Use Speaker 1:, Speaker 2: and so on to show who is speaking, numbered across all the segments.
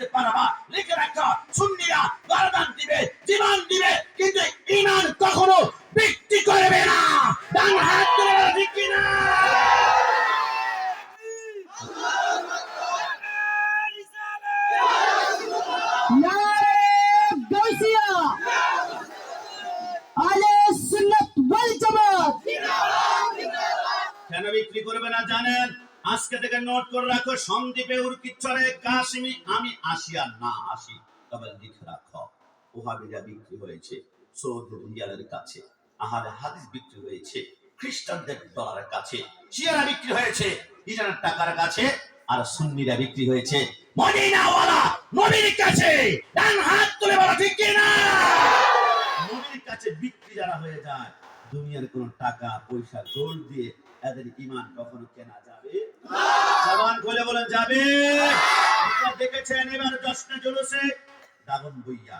Speaker 1: করতে পারবা। লিখে রাখো, সুন্নিরা গর্দান দিবে, জীবন দিবে, কিন্তু ঈমান কখনো বিক্রি করবে না। ডান হাত তুলে বলো ঠিক কি না?
Speaker 2: নারে গাউসিয়া, আহলে সুন্নাত ওয়াল জামাত।
Speaker 1: কেন বিক্রি করবে না জানেন? আজকে থেকে নোট করে রাখো, সন্দীপে উরকিচ্ছরে কাশিমি আমি আসি আর না আসি, তবে লিখে রাখো, ওহাবিরা বিক্রি হয়েছে সৌদি রিয়ালের কাছে, আহলে হাদিস বিক্রি হয়েছে খ্রিস্টানদের ডলারের কাছে, শিয়ারা বিক্রি হয়েছে ইরানের টাকার কাছে, আর সুন্নিরা বিক্রি হয়েছে মদিনাওয়ালা নবীর কাছে। ডান হাত তুলে বলো ঠিক কি না? নবীর কাছে বিক্রি যারা হয়ে যায়, দুনিয়ার কোন টাকা পয়সা গোল্ড দিয়ে এদের ঈমান কখনো কেনা যাবে না। জবান খুলে বলেন যাবে। আপনারা দেখেছেন এবার জশ্নে জুলুসে দাগন বইয়া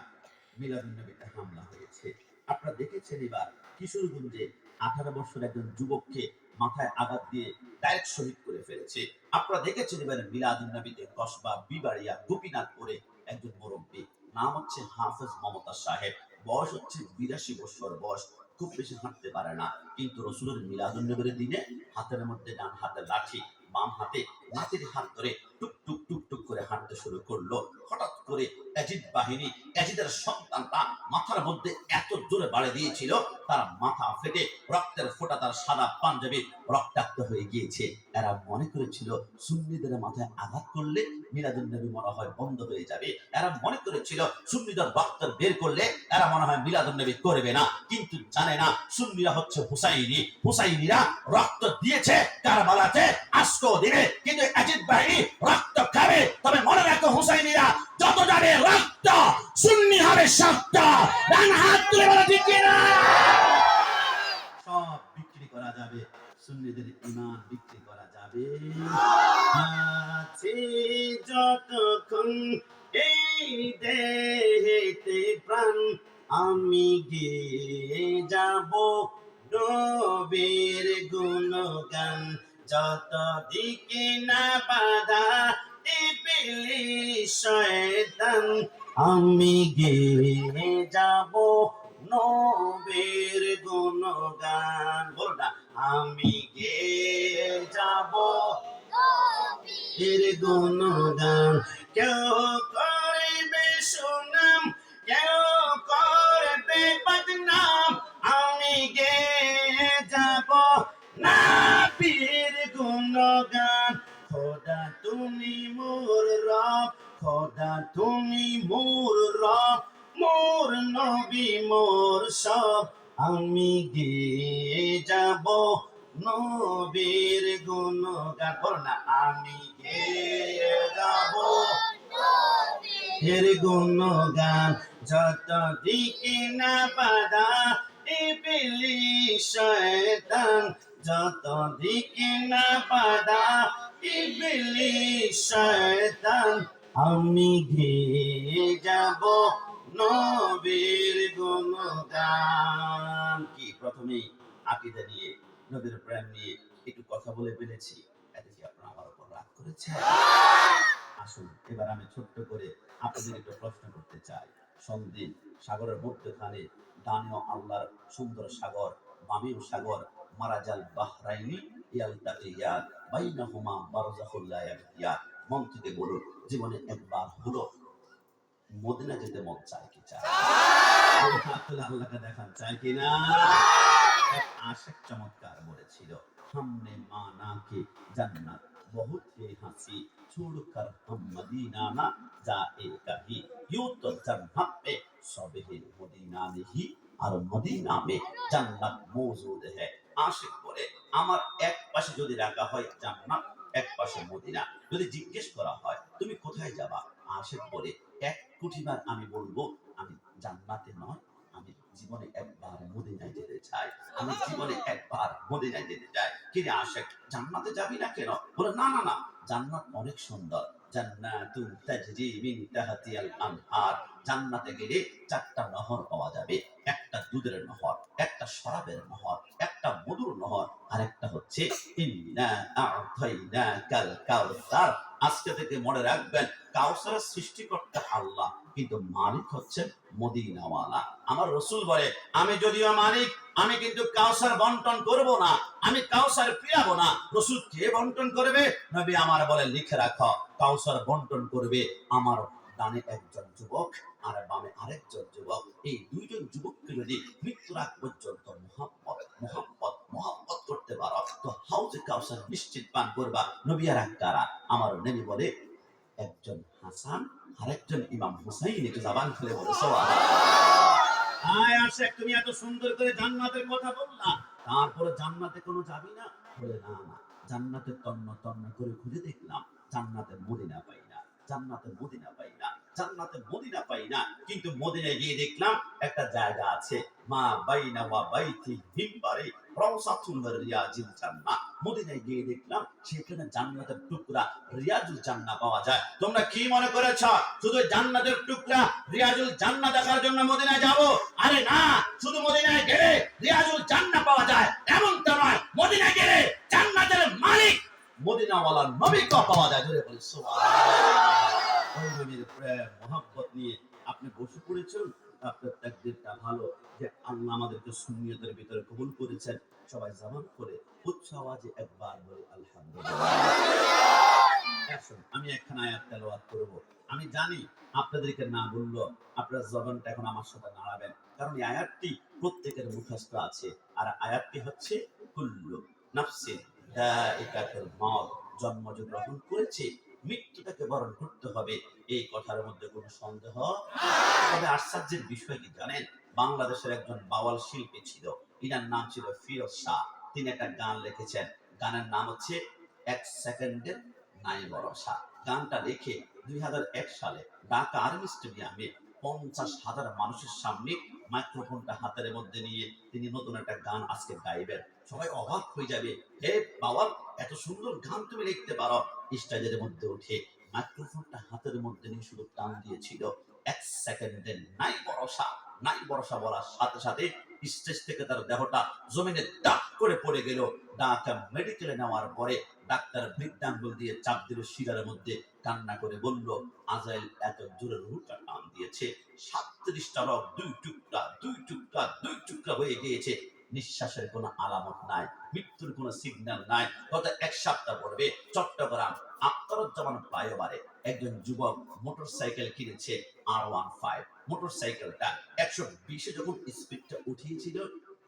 Speaker 1: মিলাদুন নবীতে হামলা হয়েছে। আপনারা দেখেছেন এবার কিশোরগঞ্জে 18 বছরের একজন যুবককে মাথায় আঘাত দিয়ে ডাইরেক্ট শহীদ করে ফেলেছে। আপনারা দেখেছেন এবার মিলাদুন নবীতে কসবা বিবাড়িয়া গোপীনাথপুরে একজন মুরব্বী, নাম হচ্ছে হাফেজ মমতাজ সাহেব, বয়স হচ্ছে 82 বছর বয়স, খুব বেশি হাঁটতে পারে না, কিন্তু রসুলের মিলাদুন নবীর দিনে হাতের মধ্যে ডান হাতে লাঠি, বাম হাতে লাঠির হাত ধরে টুক টুক টুক টুক করে হাঁটতে শুরু করলো। হঠাৎ করে এজিদ বাহিনী, এজিদের সন্তানটা মাথার মধ্যে এত জোরে বাড়ি দিয়েছিল, তার মাথা ফেটে রক্তের ফোঁটা তার সাদা পাঞ্জাবি রক্তাক্ত হয়ে গিয়েছে। এরা মনে করেছিল সুন্নিদের মাথায় আঘাত করলে মিলাদুন নবী মনে হয় বন্ধ হয়ে যাবে। এরা মনে করেছিল সুন্নিদের রক্ত বের করলে এরা মনে হয় মিলাদুন নবী করবে না, কিন্তু জানে না সুন্নিরা হচ্ছে হুসাইনি। হুসাইনিরা রক্ত দিয়েছে কারবালাতে, আজকেও দিবে, কিন্তু এজিদ বাহিনী রক্ত খাবে। তবে মনে রাখো, হুসাইনিরা যত যাবে রক্ত, সুন্নি হবে শক্ত। ডান হাত তুলে বলো ঠিক কি না? সব বিক্রি করা যাবে, সুন্নিদের ঈমান বিক্রি করা যাবে আছে যতক্ষণ এই দেহেতে প্রাণ, আমি গেয়ে যাব নবীর গুণগান। যত দিকে না বাধা ইবলিস শয়তান, আমি গেয়ে যাব নবীর গুণগান। বলো না, আমি গেয়ে যাব নবীর গুণগান। কেউ করবে সুনাম, কেউ করবে বদনাম, আমি গেয়ে যাব নবীর গুণগান। খোদা তুমি মোর রব, খোদা তুমি মোর রব, মোর নবী মোর সব, আমি গেয়ে যাব নবীর গুণগান। বলো না, আমি গেয়ে যাব নবীর গুণগান। যত দিকে না বাধা ইবলিস শয়তান, যত দিকে না বাধা ইবলিস শয়তান, আমি গেয়ে যাব নবীর গুণগান। কি প্রথমে আকীদা নিয়ে, নবীর প্রেম নিয়ে একটু কথা বলে ফেলেছি, এতে কি আপনারা আমার উপর রাগ করেছেন? আসুন এবার আমি ছোট্ট করে আপনাদের একটু প্রশ্ন করতে চাই। সন্দ্বীপ সাগরের মধ্যখানে ডানেও আল্লাহর সুন্দর সাগর, বামেও সাগর, মারাজাল বাহরাইনি ইয়ালতাকিয়ান বাইনাহুমা বারযাখুল লা ইয়াবগিয়ান। মন থেকে বলুন, জীবনে একবার হলো মদিনা যেতে মন চায় কি চায়? আল্লাহকে দেখান চায় কিনা? এক আশিক চমৎকার বলেছিল, हमने माना कि जन्नत बहुत ही हंसी छोड़कर हम मदीना ना जाए कहीं, यूं तो जन्नत पे सब है मदीना नहीं और मदीना में जन्नत मौजूद है। আশিক বলে, আমার এক পাশে যদি রাখা হয় জান্নাত, এক পাশে মদিনা, যদি জিজ্ঞেস করা হয় তুমি কোথায় যাবা, আশিক বলে 1 কোটি বার আমি বলবো আমি জান্নাতে নয়, আমি জীবনে একবার মদিনায় যেতে চাই, আমি জীবনে একবার মদিনায় যেতে চাই। কিরে আশিক, জান্নাতে যাবি না কেন? বলে না না না, জান্নাত অনেক সুন্দর, জান্নাতুন তাজরি মিন তাহতিহাল আনহার, জান্নাতে গেলে 4টা নহর পাওয়া যাবে, একটা দুধের নহর, একটা শরাবের নহর, একটা মধুর নহর, আর একটা হচ্ছে ইন্না আ'তাইনাকাল কাউসার, আজকে থেকে মনে রাখবেন, কাউসারের সৃষ্টিকর্তা আল্লাহ, কিন্তু মালিক হচ্ছেন মদিনাওয়ালা। আমার রসুল বলে, আমি যদিও মালিক, আমি কিন্তু কাউসার বন্টন করব না, আমি কাউসার পিয়াবো না। রসুল কে বন্টন করবে? নবী আমার বলে, লিখে রাখো, কাউসার বন্টন করবে আমার ডানে একজন যুবক আর বামে আরেকজন যুবক। এই দুইজন যুবককে যদি মৃত্যুর আগ পর্যন্ত মোহাম্মত করতে পারো, তো হাউজে কাউসার নিশ্চিত পান করবা। নবী আর কারা? আমার নবী বলে, একজন হাসান আর একজন ইমাম হুসাইন। একটু জবান খুলে বলে আয় আসে, তুমি এত সুন্দর করে জান্নাতের কথা বললা, তারপরে জান্নাতে কোনো যাবি না? বলে না না, জান্নাতে তন্ন তন্ন করে খুঁজে দেখলাম, জান্নাতে মদিনা পাই না, জান্নাতে মদিনা পাই না, জান্নাতে মদিনা পাই না। কিন্তু মদিনায় গিয়ে দেখলাম একটা জায়গা আছে, মা বাইনা ওয়া বাইতি মিম্বারে রাউসাতুল রিয়াজিল জান্নাহ। মদিনায় গিয়ে দেখলাম সেখানে জান্নাতের টুকরা রিয়াজুল জান্নাহ পাওয়া যায়। তোমরা কি মনে করেছ শুধু জান্নাতের টুকরা রিয়াজুল জান্নাহ দেখার জন্য মদিনায় যাব? আরে না, শুধু মদিনায় গেলে রিয়াজুল জান্নাহ পাওয়া যায় এমনটা নয়। মদিনায় গেলে জান্নাতের মালিক মদিনাওয়ালা নবীকে পাওয়া যায়। জোরে বলি সুবহানাল্লাহ। ওই নবীর প্রেম মহব্বত নিয়ে আপনি বসে পড়েছেন। আপনার তাকদীরটা ভালো যে আল্লাহ আমাদেরকে সুন্নিয়তের ভিতরে কবুল করেছেন। সবাই জবান করে উচ্চ আওয়াজে একবার বলি আলহামদুলিল্লাহ। আসুন, আমি একখানা আয়াত তেলাওয়াত করব। আমি জানি আপনাদেরকে না বললো আপনার জবানটা এখন আমার সাথে নাড়াবেন, কারণ এই আয়াতটি প্রত্যেকের মুখস্থ আছে। আর আয়াতটি হচ্ছে, কুল্লু নাফসিন যায়িকাতুল মাউত, জন্ম যে গ্রহণ করেছে মৃত্যুটাকে বরণ করতে হবে, এই কথার মধ্যে কোনো সন্দেহ। তবে আশ্চর্যের বিষয় কি জানেন, বাংলাদেশের একজন বাওয়াল শিল্পী ছিল, ইনার নাম ছিল ফিরোজ শাহ। তিনি একটা গান লিখেছেন, গানের নাম হচ্ছে এক সেকেন্ডের নাই ভরসা। গানটা লিখে 2001 সালে ঢাকা আর্মি স্টেডিয়ামে 50,000 মানুষের সামনে মাইক্রোফোনটা হাতের মধ্যে নিয়ে তিনি নতুন একটা গান আজকে গাইবেন। সবাই অবাক হয়ে যাবে, হে বাওয়াল, এত সুন্দর গান তুমি লিখতে পারো। স্টেজের মধ্যে উঠে মাইক্রোফোনটা হাতের মধ্যে নিয়ে শুধু টান দিয়েছিল, এক সেকেন্ডের নাই ভরসা। নাই ভরসা বলার সাথে সাথে স্টেজ থেকে তার দেহটা জমিনে ডাক করে পড়ে গেল। ঢাকা মেডিকেলে নেওয়ার পরে ডাক্তার বৃদ্ধাঙ্গুল দিয়ে চাপ দিল শিরার মধ্যে, কান্না করে বলল, আজাইল এত জোরে রুহটা টান দিয়েছে, 37টা রক দুই টুকরা হয়ে গিয়েছে। নিঃশ্বাসের কোনো আলামত নাই, মৃত্যুর কোনো সিগন্যাল নাই। গত এক সপ্তাহ পূর্বে চট্টগ্রাম আখতারুজ্জামান ফ্লাইওভারে একজন যুবক মোটরসাইকেল কিনেছে R15। মোটরসাইকেলটা 120-এ যখন স্পিডটা উঠিয়েছিল,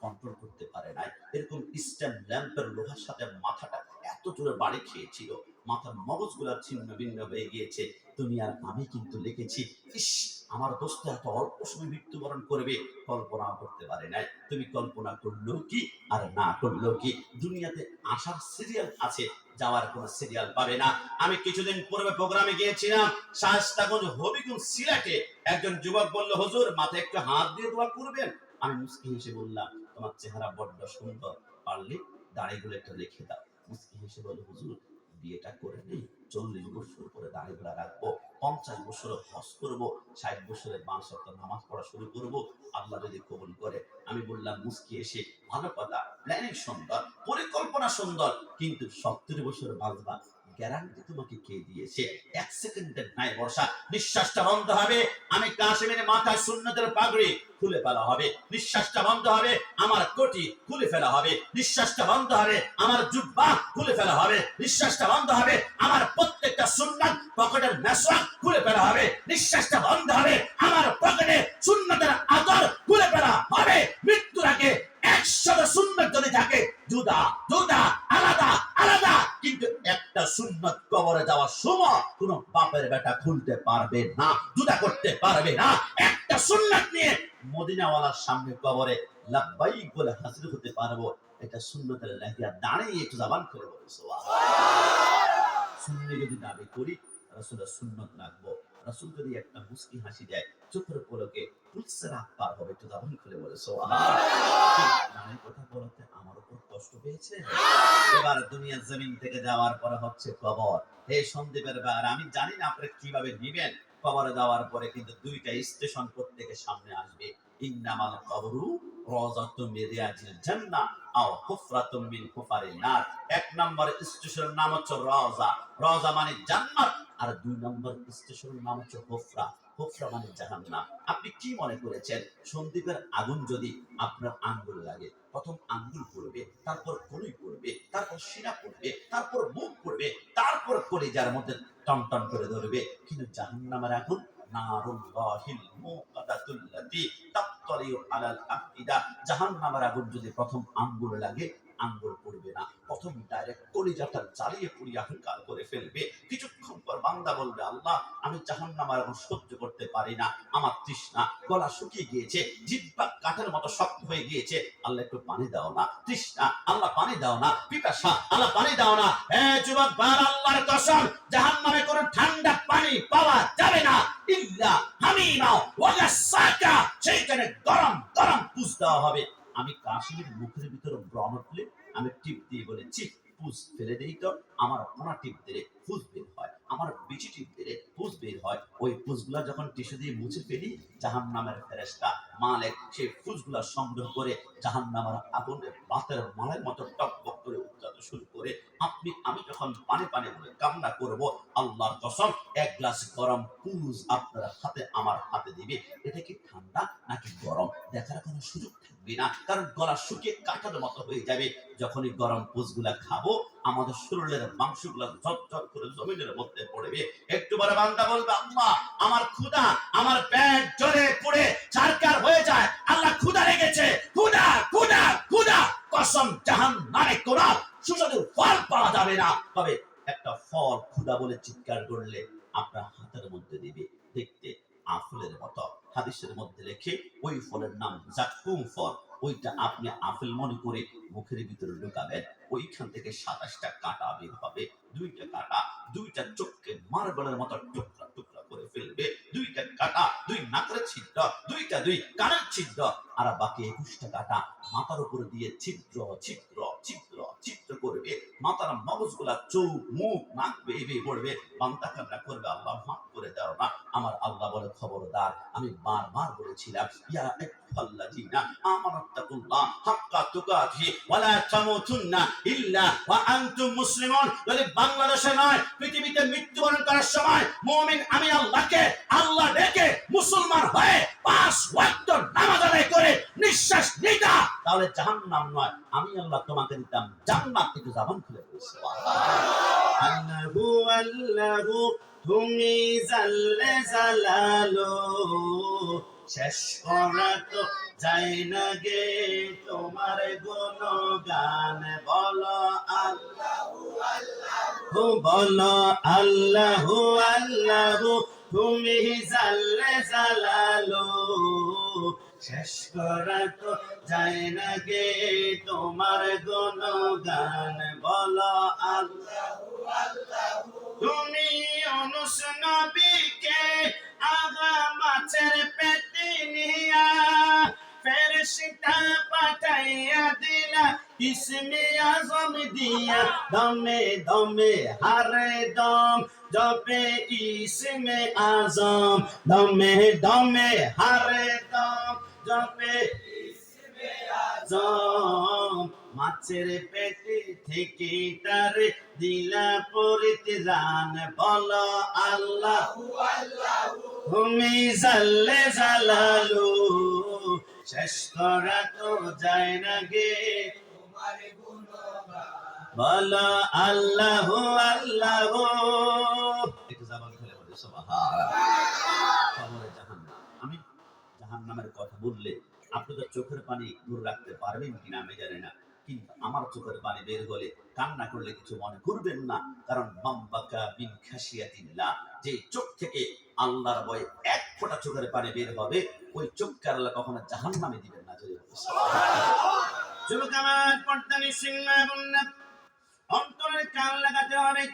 Speaker 1: কন্ট্রোল করতে পারে নাই। এরকম স্ট্যান্ড ল্যাম্পের লোহার সাথে মাথাটা এত জোরে বাড়ি খেয়েছিল, মাথার মগজগুলা ছিন্ন ভিন্ন হয়ে গিয়েছে। তুমি আর আমি কিন্তু লিখেছি, ইস, আমার দোস্ত এত অল্প সময় মৃত্যুবরণ করবে, কল্পনা করতে পারে নাই। তুমি কল্পনা করলো কি আর না করলো কি, দুনিয়াতে আসার সিরিয়াল আছে, যাওয়ার কোনো সিরিয়াল পাবে না। আমি কিছুদিন পূর্বে প্রোগ্রামে গিয়েছিলাম শায়েস্তাগঞ্জ হবিগঞ্জ সিলেটে। একজন যুবক বলল, হুজুর মাথায় একটু হাত দিয়ে দোয়া করবেন। আমি মুস্কি হেসে বললাম, তোমার চেহারা বড্ড সুন্দর, পারলে দাড়িগুলো একটু রেখে দাও। মুস্কি হেসে বলল, হুজুর বিয়েটা করে নেই, 40 বছর পরে দাড়িগুলা রাখবো, 50 বছরে হজ করবো, 60 বছরে 5 ওয়াক্ত নামাজ পড়া শুরু করবো, আল্লাহ যদি কবুল করে। আমি বললাম মুস্কি এসে, ভালো কথা, প্ল্যানিং সুন্দর, পরিকল্পনা সুন্দর, কিন্তু 70 বছর বাঁচবা, গ্যারান্টি তোমাকে কে দিয়েছে? এক সেকেন্ডের নাই ভরসা। নিঃশ্বাসটা বন্ধ হবে, আমি কাশেমের মাথায় সুন্নতের পাগড়ি খুলে ফেলা হবে। নিঃশ্বাসটা বন্ধ হবে, আমার কোটি খুলে ফেলা হবে। নিঃশ্বাসটা বন্ধ হবে, আমার জুব্বা খুলে ফেলা হবে। নিঃশ্বাসটা বন্ধ হবে, আমার প্রত্যেকটা সুন্নাত পকেটের মেসওয়াক খুলে ফেলা হবে। নিঃশ্বাসটা বন্ধ হবে, আমার পকেটে সুন্নতের আতর খুলে ফেলা হবে। মৃত্যুর আগে 100 সুন্নত যদি থাকে, জুদা জুদা আলাদা আলাদা, কিন্তু একটা সুন্নত কবরে যাওয়ার সময় কোন বাপের বেটা খুলতে পারবে না, জুদা করতে পারবে না। একটা সুন্নত নিয়ে মদিনাওয়ালার সামনে কবরে লাব্বাইক বলে হাজির হতে পারবো। এটা সুন্নতের লেখা, দাঁড়িয়ে একটু জবান করে বলে সুবহানাল্লাহ। সুন্নি যদি দাবি করি, রাসূলের সুন্নত রাখবো। রাসূল যদি একটা মুস্কি হাসি দেয়, চোখের পলকে পুলসে রাত পার হবে, একটু জবান খুলে বলে সুবহানাল্লাহ। কথা বলতে আমার উপর কষ্ট পেয়েছে। এবার দুনিয়ার জমিন থেকে যাওয়ার পরে হচ্ছে কবর। এই সন্দীপের বার আমি জানি না আপনি কিভাবে নিবেন। কবরে যাওয়ার পরে কিন্তু 2টা স্টেশন প্রত্যেকের সামনে আসবে। ইন্নামাল কবরু রাযাতুম মিন রিয়াজিল জান্নাহ আও হুফরাতুম মিন হুফারিন নার। এক নম্বর স্টেশনের নাম হচ্ছে রওজা, রওজা মানে জান্নাত। আর দুই নম্বর স্টেশনের নাম হচ্ছে হুফরা, হুফরা মানে জাহান্নাম। আপনি কি মনে করেছেন সন্দীপের আগুন যদি আপনার আঙ্গুল লাগে, প্রথম আঙ্গুল পড়বে, তারপর কনুই পড়বে, তারপর সিনা পড়বে, তারপর মুখ পড়বে, তারপর কলিজার মধ্যে টনটন করে ধরবে। কিন্তু জাহান্নামের আগুন নারুল্লাহিল মুকাদাতুল্লাতী তাত্তালিউ আলাল আফইদা, জাহান্নামের আগুন যদি প্রথম আঙ্গুলে লাগে, আঙ্গুল পড়বে না, প্রথম ডাইরেক্ট কলিজাটা জ্বালিয়ে পুড়িয়ে অহংকার করে ফেলবে। কিছুক্ষণ পর বান্দা বলবে, আল্লাহ আমি জাহান্নামের আগুন সহ্য করতে পারি না, আমার তৃষ্ণা, গলা শুকিয়ে গিয়েছে, জিহ্বা কাঠের মতো শক্ত হয়ে গিয়েছে, আল্লাহ একটু পানি দাও না। তৃষ্ণা, আল্লাহ পানি দাও না। পিপাসা, আল্লাহ পানি দাও না। হে যুবক বার, আল্লাহর কসম, জাহান্নামে কোনো ঠান্ডা পানি পাওয়া যাবে না, ইল্লা হামিমা ওয়া গাসসাকা, সেইখানে গরম গরম পুষ দেওয়া হবে। আমি কাশিমের মুখের ভিতরে ব্রণ উঠলে আমি টিপ দিয়ে বলে, চিপ পুষ ফেলে দেই তো, আমার কোনা টিপ দিলে ফুস বের হয়, আমার বিচি টিপ দিলে ফুস বের হয়। ওই ফুসগুলা যখন টিস্যু দিয়ে মুছে ফেলি, জাহান্নামের ফেরেশতা মালিক সেই ফুসগুলা সংগ্রহ করে জাহান্নামের আগুনের বাতের মালের মতো টকবক করে উত্তাতে শুরু করে। আপনি আমি যখন পানি পানি বলে কান্না করব, আল্লাহর কসম এক গ্লাস গরম পুষ আপনার হাতে আমার হাতে দিবে। এটা কি ঠান্ডা নাকি গরম দেখার কোনো সুযোগ থাকবে না, কারণ গলা শুকিয়ে কাঁটার মতো হয়ে যাবে। যখনই গরম পুষগুলা খাবো, আমাদের শরীরের মাংসগুলা ঝরঝর করে জমিনের মধ্যে পড়বে। একটু পরে বান্দা বলবে, আল্লাহ আমার ক্ষুধা, আমার পেট জ্বলে পুড়ে ছারখার হয়ে যায়, আল্লাহ ক্ষুধা লেগেছে, ক্ষুধা ক্ষুধা ক্ষুধা। কসম, জাহান্নামে কোনো সুস্বাদু ফল পাওয়া যাবে না, তবে একটা ফল ক্ষুধা বলে চিৎকার করলে আপনার হাতের মধ্যে দিবে, দেখতে আপেলের মতো। হাদিসের মধ্যে লেখে ওই ফলের নাম জাক্কুম ফল। ওইটা আপনি আপেল মনে করে মুখের ভিতরে ঢুকাবেন, ওইখান থেকে 27টা কাঁটা বের হবে। দুইটা কাঁটা দুইটা চোখকে মার্বেলের মতো টুকরা টুকরা করে ফেলবে। দুইটা কাঁটা দুই নাকের ছিদ্র, দুইটা দুই কানের ছিদ্র, আর বাকি 21টা কাঁটা মাথার উপরে দিয়ে ছিদ্র ছিদ্র ছিদ্র ছিদ্র করবে। মাথার মগজগুলা চোখ মুখ নাক বেয়ে বেয়ে পড়বে। বান্দা কান্না করবে, আল্লাহ মাফ করে দাও না। আমার আল্লাহ বলে, খবরদার, আমি বারবার বলেছিলাম, ইয়া আইয়ুহাল্লাযীনা আমানুত্তাকুল্লাহ হাক্কা তুকাতিহি ওয়া লা তামুতুন্না ইল্লা ওয়া আনতুম মুসলিমুন। যদি বাংলাদেশে নয়, পৃথিবীতে মৃত্যুবরণ করার সময় মুমিন আমি আল্লাহকে আল্লাহ ডেকে মুসলমান হয়ে 5 ওয়াক্ত নামাজ আদায় করে নিঃশ্বাস নিতা, তাহলে জাহান্নাম নয়, আমি আল্লাহ তোমাকে দিতাম জান্নাত। থেকে জবান খুলে বলুন সুবহানাল্লাহ। আল্লাহু আল্লাহু তুমি জাল্লে জালালো, শেষ করা তো যায় না গে তোমার গুণগান। বলো আল্লাহু আল্লাহু, বলো আল্লাহু আল্লাহু, তুমি জাল্লে জালালো, শেষ করা তো যায় না গে তোমার গুণগান। বলো আল্লাহু আল্লাহু, তুমি ইউনূস নবীকে আগা মাছের পেটে নিয়া ফেরেশতা পাঠাইয়া দিলা ইসমে আজম দিয়া। দমে দমে হারে দম জপে ইসমে আজম, দমে দমে হারে দম জপে ইসমে আজম। মাছের পেটে থেকে তার দিলা পরিত্রাণ। বলো আল্লাহু আল্লাহু, তুমি জাল্লে জালালু, শেষ করা তো যায় না গে তোমার গুণগান। বলো আল্লাহু আল্লাহু। একটু জবান খুলে বলি সুবহানাল্লাহ। খবরে জাহান্নাম। আমি জাহান্নামের কথা বললে আপনাদের চোখের পানি দূর রাখতে পারবেন কিনা আমি জানি না, কিন্তু আমার চোখের পানি বের হলে কান্না করলে কিছু মনে করবেন না, কারণ মাম্বাকা বিন খাশিয়াতিল্লাহ, যে চোখ থেকে আল্লাহর ভয়ে এক ফোঁটা চোখের পানি বের হবে, ওই চোখকে আল্লাহ কখনো জাহান্নামে দিবেন না। যদি যুবক আমার, পর্দা নিশিন্না বন্যা অন্তরের কান লাগাতে হবে।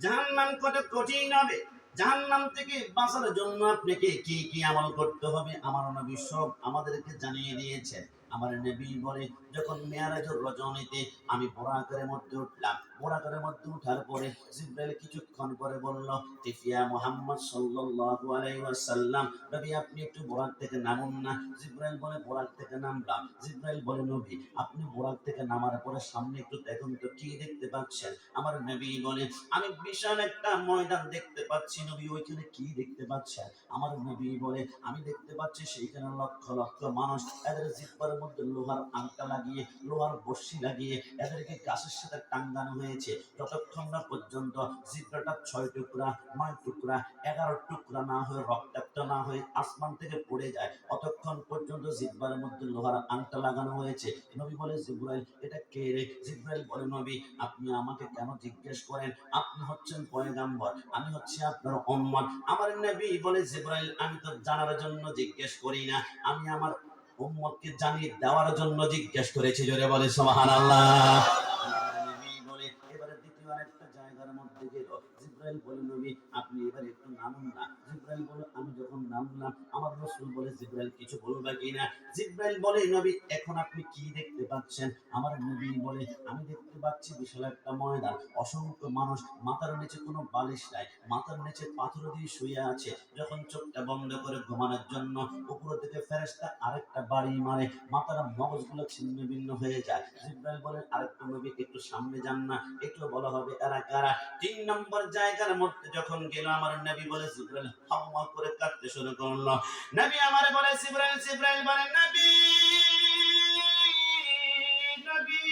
Speaker 1: জাহান্নাম কত কঠিন হবে, জাহান্নাম থেকে বাঁচার জন্য আপনাকে কি কি আমল করতে হবে আমার নবী সব আমাদেরকে জানিয়ে দিয়েছেন। আমার নবী বলে, যখন মেরাজের রজনীতে আমি বুরাকের মধ্যে উঠলাম, বোরাকের মধ্যে উঠার পরে জিব্রাইল কিছুক্ষণ পরে বলল, ইয়া মুহাম্মদ সাল্লাল্লাহু আলাইহি ওয়াসাল্লাম, নবী আপনি একটু বোরাক থেকে নামুন না। জিব্রাইল বলে, বোরাক থেকে নামলাম। জিব্রাইল বলে, নবী আপনি বোরাক থেকে নামার পরে সামনে একটু দেখুন তো কি দেখতে পাচ্ছেন? আমার নবী বলে, আমি বিশাল একটা ময়দান দেখতে পাচ্ছি। নবী ওইখানে কি দেখতে পাচ্ছেন? আমার নবী বলে, আমি দেখতে পাচ্ছি সেইখানে লক্ষ লক্ষ মানুষ, এদের জিহ্বার মধ্যে লোহার আংটা লাগিয়ে, লোহার বর্ষি লাগিয়ে এদেরকে গাছের সাথে টাঙ্গানো হয়েছে। যতক্ষণ না পর্যন্ত জিহ্বাটা 6 টুকরা, 9 টুকরা, 11 টুকরা না হয়ে রক্তাক্ত না হয়ে আসমান থেকে পড়ে যায়, অতক্ষণ পর্যন্ত জিহ্বার মধ্যে লোহার আংটা লাগানো হয়েছে। নবী বলে, জিবরাইল এটা কে রে? জিবরাইল বলে, নবী আপনি আমাকে কেন জিজ্ঞেস করেন? আপনি হচ্ছেন পয়গাম্বর, আমি হচ্ছি আপনার উম্মত। আমার নবী বলে, জিবরাইল আমি তো জানার জন্য জিজ্ঞেস করি না, আমি আমার উম্মতকে জানিয়ে দেওয়ার জন্য জিজ্ঞেস করেছি। জোরে বলে সুবহানাল্লাহ। নবী বলে, এবারে দ্বিতীয় আরেকটা জায়গার মধ্যে গেল। জিবরাইল বলে, নবী আপনি এবারে একটু নামুন না। জিবরাইল বলে, আমি যখন নামলাম আমার রাসূল বলে, জিবরাইল কিছু বলবে কিনা? জিবরাইল বলে, নবী এখন আপনি কি দেখতে পাচ্ছেন? আমার নবী বলে, আমি দেখতে পাচ্ছি বিশাল একটা ময়দান, অসংখ্য মানুষ, মাথার নিচে কোনো বালিশ নাই, মাথার নিচে পাথর দিয়ে শুয়ে আছে। যখন চোখটা বন্ধ করে ঘুমানোর জন্য উপর থেকে ফেরেশতা আরেকটা বাড়ি মারে, মাথার মগজগুলো ছিন্ন ভিন্ন হয়ে যায়। জিবরাইল বলেন, আরেকটু নবী একটু সামনে যান না, একটু বলা হবে এরা কারা। 3 নম্বর জায়গার মধ্যে যখন গেল, আমার নবী বলে, জিবরাইল হাওয়া করে কাঁদতে শুরু করলো। নবী আমারে বলে, জিবরাইল, জিবরাইল বলে, নবী নবী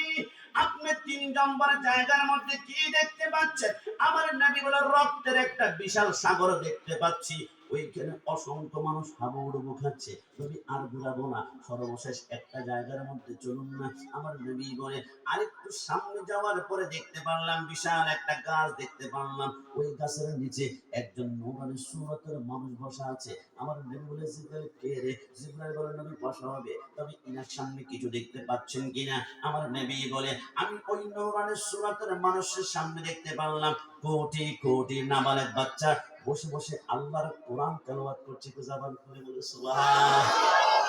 Speaker 1: আপনি 3 নম্বর জায়গার মধ্যে কি দেখতে পাচ্ছেন? আমার নবী বলে, রক্তের একটা বিশাল সাগর দেখতে পাচ্ছি, ওইখানে অসংখ্য মানুষ হাবুডুবু খাচ্ছে। নবী আর ঘুরাবো না, সর্বশেষ একটা জায়গার মধ্যে চলুন না। আমার নবী বলে, আরেকটু সামনে যাওয়ার পরে দেখতে পারলাম বিশাল একটা গাছ দেখতে পারলাম, ওই গাছের নিচে একজন নূরানী সুরতের মানুষ বসা আছে। আমার নবী বলে, জিবরাইল কে রে? জিবরাইল বলে, নবী বসা হবে, তবে ইনার সামনে কিছু দেখতে পাচ্ছেন কিনা? আমার নবী বলে, আমি ওই নূরানী সুরতের মানুষের সামনে দেখতে পারলাম কোটি কোটি নাবালক বাচ্চা বসে বসে আল্লাহর কোরআন তেলাওয়াত করছে। তো জবান খুলে বলে সুবহানাল্লাহ।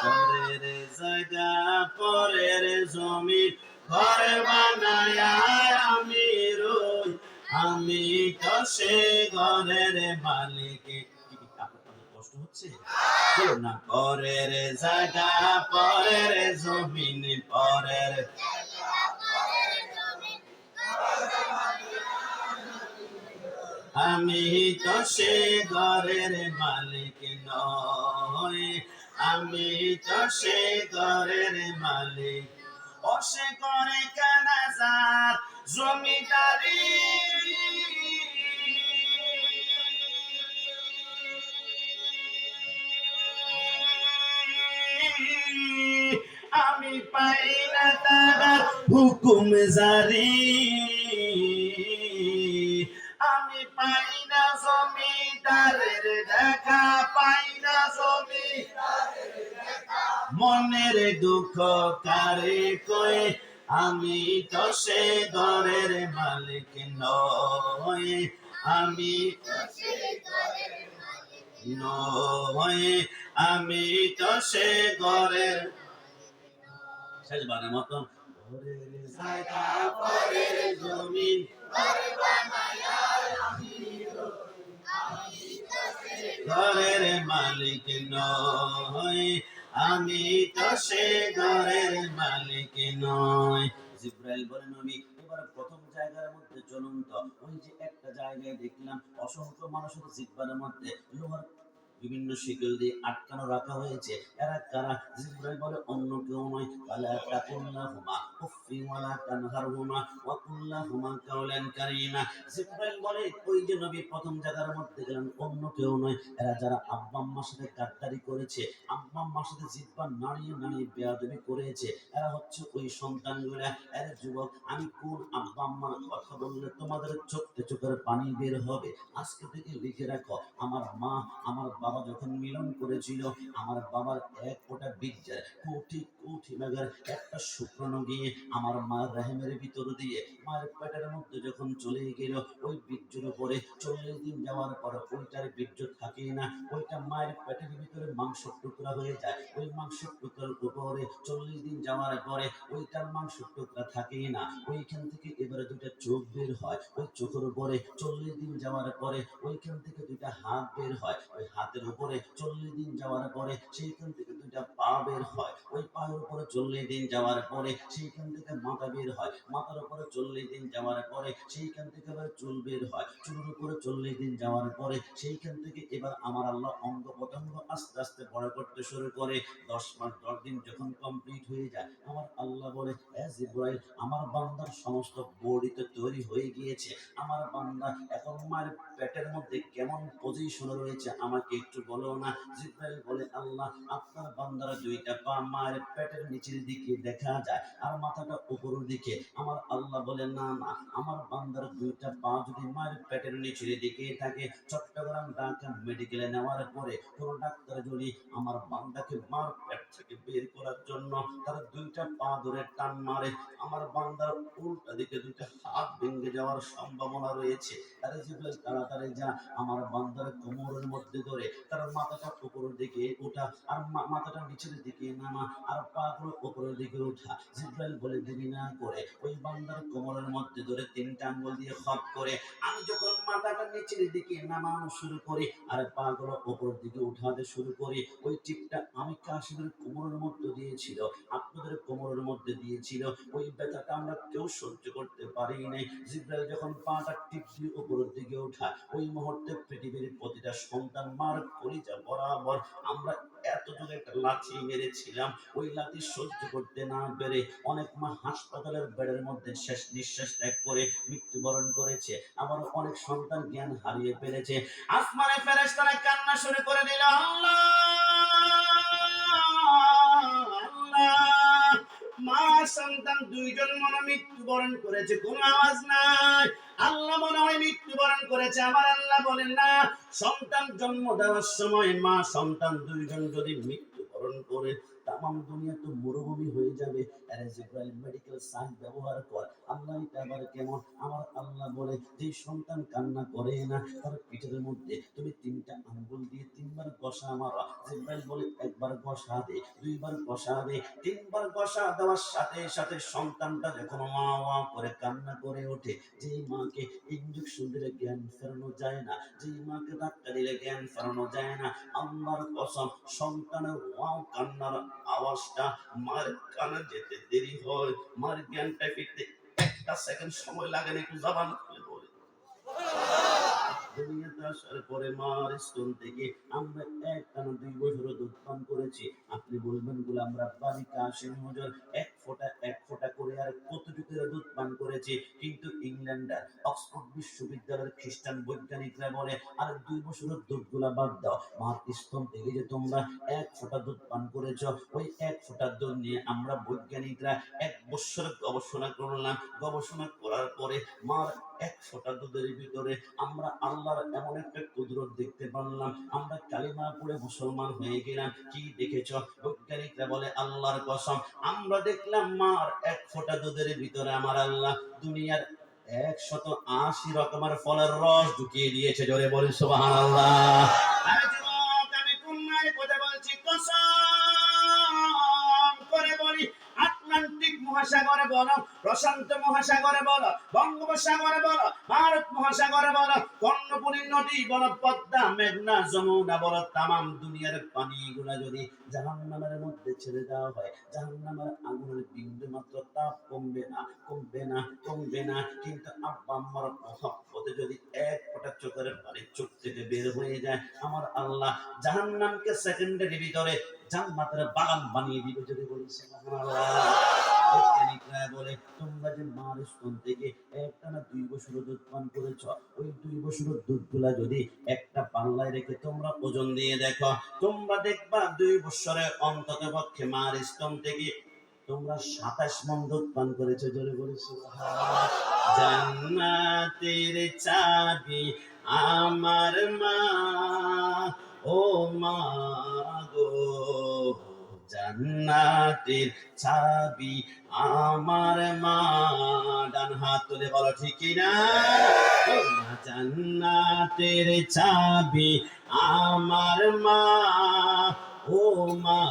Speaker 1: পরের জায়গা পরের জমি ঘর বানায়া আমি রই, আমি তো সে ঘরের মালিক। আপনার কষ্ট হচ্ছে? বলুন না, পরের জায়গা পরের জমিন, পরের আমি তো সে ঘরের মালিক নই, আমি তো সে ঘরের মালিক। ও সে করে কানাজার জমিদারি, আমি পাই না তার হুকুম জারি, আমি পাই না জমিদারের দেখা, পাই না জমি মনের দুঃখ কারে কই, আমি তো সে ঘরের মালিক নই, আমি নই, আমি তো সে ঘরের। শেষবারের মতন, ঘরের জায়গা পরের জমিন ঘরের মালিক নই, আমি তো সে ঘরের মালিক নই। জিবরাইল বলে, নবী এবার প্রথম জায়গার মধ্যে চলুন তো। ওই যে একটা জায়গায় দেখলাম অসংখ্য মানুষের জিহ্বার মধ্যে লোহার বিভিন্ন শিকল দিয়ে আটকানো রাখা হয়েছে, এরা কারা? জিবরাইল বলে, অন্য কেউ নয়, ওয়ালা তাকুল্লাহুমা উফফি ওয়ালা তানহারহুমা ওয়া কুল্লাহুমা কাওলান কারীমা। জিবরাইল বলে, ওই যে নবী প্রথম জায়গার মধ্যে গেলেন, অন্য কেউ নয়, এরা যারা আব্বা আম্মার সাথে গাদ্দারি করেছে, আব্বা আম্মার সাথে জিহ্বা নাড়িয়ে নাড়িয়ে বেয়াদবি করেছে, এরা হচ্ছে ওই সন্তানগুলা। এর যুবক, আমি কোন আব্বা আম্মার কথা বললে তোমাদের চোখে চোখের পানি বের হবে, আজকে থেকে লিখে রাখো, আমার মা, আমার বাবা যখন মিলন করেছিল, আমার বাবার এক ফোঁটা বীর্যের কোটি কোটি ভাগের একটা শুক্রাণু গিয়ে আমার মার রহিমের ভিতর দিয়ে মায়ের পেটের মধ্যে যখন চলে গেল, ওই বীর্যের উপরে 40 দিন যাওয়ার পর ওইটার বীর্য থাকে না, ওইটা মায়ের পেটের ভিতরে মাংসের টুকরা হয়ে যায়। ওই মাংসের টুকরার উপরে 40 দিন যাওয়ার পরে ওইটার মাংসের টুকরা থাকে না, ওইখান থেকে এবারে দুইটা চোখ বের হয়। ওই চোখের উপরে 40 দিন যাওয়ার পরে ওইখান থেকে দুইটা হাত বের হয়। ওই হাতের উপরে 40 দিন যাওয়ার পরে সেইখান থেকে দুইটা পা বের হয়। ওই পায়ের উপরে 40 দিন যাওয়ার পরে সেইখান থেকে মাথা বের হয়। মাথার উপরে 40 দিন যাওয়ার পরে সেইখান থেকে আবার চুল বের হয়। চুলের উপরে 40 দিন যাওয়ার পরে সেইখান থেকে এবার আমার আল্লাহ অঙ্গ প্রত্যঙ্গ আস্তে আস্তে বড় করতে শুরু করে। 10 মাস 10 দিন যখন কমপ্লিট হয়ে যায়, আমার আল্লাহ বলে, জিবরাইল, আমার বান্দার সমস্ত বডি তো তৈরি হয়ে গিয়েছে, আমার বান্দা এখন মায়ের পেটের মধ্যে কেমন পজিশনে রয়েছে আমাকে একটু বলো না। জিবরাইল বলে, আল্লাহ, আপনার বান্দার দুইটা পা মায়ের পেটের নিচের দিকে দেখা যায় আর মাথাটা উপরের দিকে। আমার আল্লাহ বলে, না না, আমার বান্দার দুইটা পা যদি মায়ের পেটের নিচের দিকে থাকে, চট্টগ্রাম ঢাকা মেডিকেলে নেওয়ার পরে কোন ডাক্তার যদি আমার বান্দাকে মার পেট থেকে বের করার জন্য তার দুইটা পা ধরে টান মারে, আমার বান্দার উল্টা দিকে দুইটা হাত ভেঙে যাওয়ার সম্ভাবনা রয়েছে। আরে জিবরাইল, তাড়াতাড়ি যা, আমার বান্দার কোমরের মধ্যে ধরে তার মাথাটা উপরের দিকে ওঠা আর মাথাটা নিচের দিকে নামা আর পা গুলো উপরের দিকে ওঠা। জিবরাইল বলে, দেরি না করে ওই বান্দার কোমরের মধ্যে ধরে 3টা আঙ্গুল দিয়ে খপ করে আমি যখন মাথাটা নিচের দিকে নামানো শুরু করি আর পা গুলো উপরের দিকে উঠাতে শুরু করি, ওই টিপটা আমি কাশিমের কোমরের মধ্যে দিয়েছিল, আপনাদের কোমরের মধ্যে দিয়েছিল। ওই ব্যথাটা আমরা কেউ সহ্য করতে পারি নাই। জিবরাইল যখন পাটা টিপ দিয়ে উপরের দিকে ওঠা, ওই মুহূর্তে পৃথিবীর প্রতিটা সন্তান মার কলিজা বরাবর আমরা এত জোরে একটা লাথি মেরেছিলাম, ওই লাথি সহ্য করতে না পেরে অনেক মা হাসপাতালের বেডের মধ্যে শেষ নিঃশ্বাস ত্যাগ করে মৃত্যুবরণ করেছে। আবার অনেক সন্তান জ্ঞান হারিয়ে ফেলেছে। আসমানে ফেরেশতারা কান্না শুরু করে দিল, আল্লাহ আল্লাহ, মা সন্তান দুইজন মনে মৃত্যুবরণ করেছে, কোনো আওয়াজ নাই। আল্লাহ মনে হয় মৃত্যুবরণ করেছে। আমার আল্লাহ বলেন, না, সন্তান জন্ম দেওয়ার সময় মা সন্তান দুইজন যদি মৃত্যুবরণ করে তামাম দুনিয়া তো মরুভূমি হয়ে যাবে। আরে জিবরাইল, মেডিকেল সায়েন্স ব্যবহার কর। আল্লাহ, এটা আবার কেমন? আমার আল্লাহ বলে, যে সন্তান কান্না করে না তার পিঠের মধ্যে তুমি 3টা আঙ্গুল দিয়ে 3বার কষা মারো। জিবরাইল বলে, একবার কষা দে, 2বার কষা দে, 3বার কষা দেওয়ার সাথে সাথে সন্তানটা যখন মা ওয়া করে কান্না করে ওঠে, যে মাকে ইনজেকশন দিলে জ্ঞান ফেরানো যায় না, যে মাকে ধাক্কা দিলে জ্ঞান ফেরানো যায় না, আল্লাহর কসম, সন্তানের ওয়াও কান্নার আওয়াজটা মার কানে যেতে দেরি হয়, মার জ্ঞানটা ফিরতে 1টা সেকেন্ড সময় লাগে না। একটু জবান খুলে বলে, দুনিয়াতে আসার পরে মার স্তন থেকে আমরা একটানা 2 বছর দুধ পান করেছি। আপনি বলবেন, গোলাম রাব্বানী কাসেম হুজুর 1 ফোঁটা করে আর কতটুকু দুধ পান করেছি? কিন্তু ইংল্যান্ডের অক্সফোর্ড বিশ্ববিদ্যালয়ের খ্রিস্টান বৈজ্ঞানিকরা বলে, আর 2 বছরের দুধগুলা বাদ দাও, মার স্তন থেকে যে তোমরা 1 ফোঁটা দুধ পান করেছ, ওই 1 ফোঁটা দুধ নিয়ে আমরা বৈজ্ঞানিকরা 1 বছর গবেষণা করলাম। গবেষণা করার পরে মার 1 ফোঁটা দুধের ভিতরে আমরা আল্লাহর এমন একটা কুদরত দেখতে পারলাম। আমরা কালিমা পড়ে মুসলমান হয়ে গেলাম। কি দেখেছ? বৈজ্ঞানিকরা বলে, আল্লাহর কসম, আমরা দেখলাম মার 1 ফোঁটা দুধের ভিতরে আমার আল্লাহ দুনিয়ার 180 রকমের ফলের রস ঢুকিয়ে দিয়েছে। জোরে বলি সুবহানাল্লাহ। আরে যুবক, আমি কোন মায়ের কথা বলছি? কসম করে বলি, আটলান্টিক মহাসাগরে বলো, প্রশান্ত মহাসাগরে বলো, বঙ্গোপসাগরে বলো, ভারত মহাসাগরে বলো, কর্ণফুলী নদী বলো, পদ্মা, মেঘনা, যমুনা বলো, তামাম দুনিয়ার পানিগুলা যদি জাহান্নামের মধ্যে ছেড়ে দেওয়া হয়, জাহান্নামের আগুনের বিন্দু মাত্র তাপ কমবে না, কমবে না, কমবে না। কিন্তু আব্বা আম্মার মহব্বতে যদি 1 ফোঁটা চোখের পানি চোখ থেকে বের হয়ে যায়, আমার আল্লাহ জাহান্নামকে সেকেন্ডের ভিতরে জান্নাতের বাগান বানিয়ে দিবে। যদি বলি সুবহানাল্লাহ। বৈজ্ঞানিকরা বলে, তোমরা যে মার স্তন থেকে একটানা 2 বছর দুধ পান করেছ, ওই 2 বছরের দুধগুলা যদি একটা পাল্লায় রেখে তোমরা ওজন দিয়ে দেখো, তোমরা দেখবা 2 বছরে অন্তত পক্ষে মার স্তন থেকে তোমরা 27 মণ দুধ পান করেছো। জোরে বলি সুবহানাল্লাহ। জান্নাতের চাবি আমার মা, ও মা গো জান্নাতের চাবি আমার মা। ডান হাত তুলে বলো ঠিক কিনা। ও মা জান্নাতের চাবি আমার মা, ও মা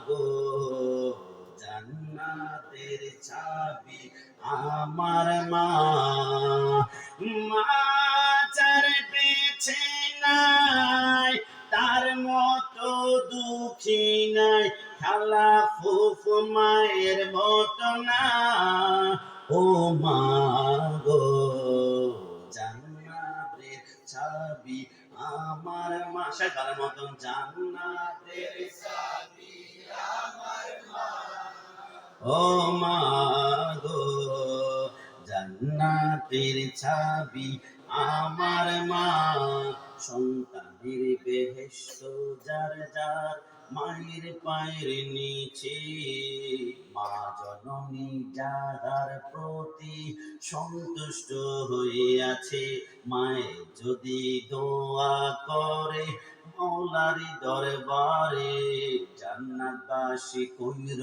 Speaker 1: গো জান্নাতের চাবি আমার মা। মা যার পেছে নাই তার মতো দুঃখী নাই, খালা ফুফু মায়ের মতো না, ও মা গো জান্নাতের চাবি আমার মা। সেটার মতন জান্নাতের চাবি আমার মা, ও মা গো জান্নাতের চাবি আমার মা। সন্তানের বেহেশত যার যার মায়ের পায়ের নিচে, মা জননী যাহার প্রতি সন্তুষ্ট হয়ে আছে, মায়ের যদি দোয়া করে মৌলার দরবারে, জান্নাতবাসী কইর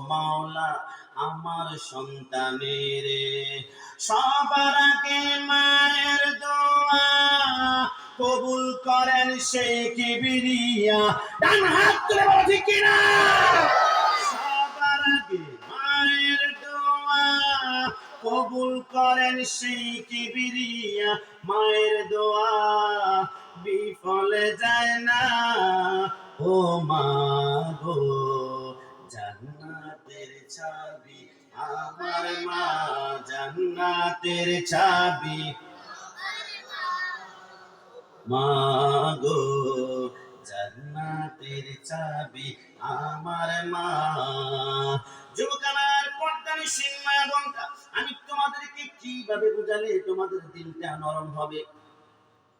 Speaker 1: মাওলা আমার সন্তানের। সবার আগে মায়ের দোয়া কবুল করেন সেই কিবরিয়া। ডান হাত তুলে বলো ঠিক কিনা। সবার আগে মায়ের দোয়া কবুল করেন সেই কিবরিয়া, মায়ের দোয়া বিফলে যায় না, ও মা গো জান্নাতের চাবি আমার মা, জান্নাতের চাবি মা গো জান্নাতের চাবি আমার মা। যুবকানার পর্দানি সিংমা বোনটা, আমি তোমাদেরকে কিভাবে বুঝালে তোমাদের দিলটা নরম হবে।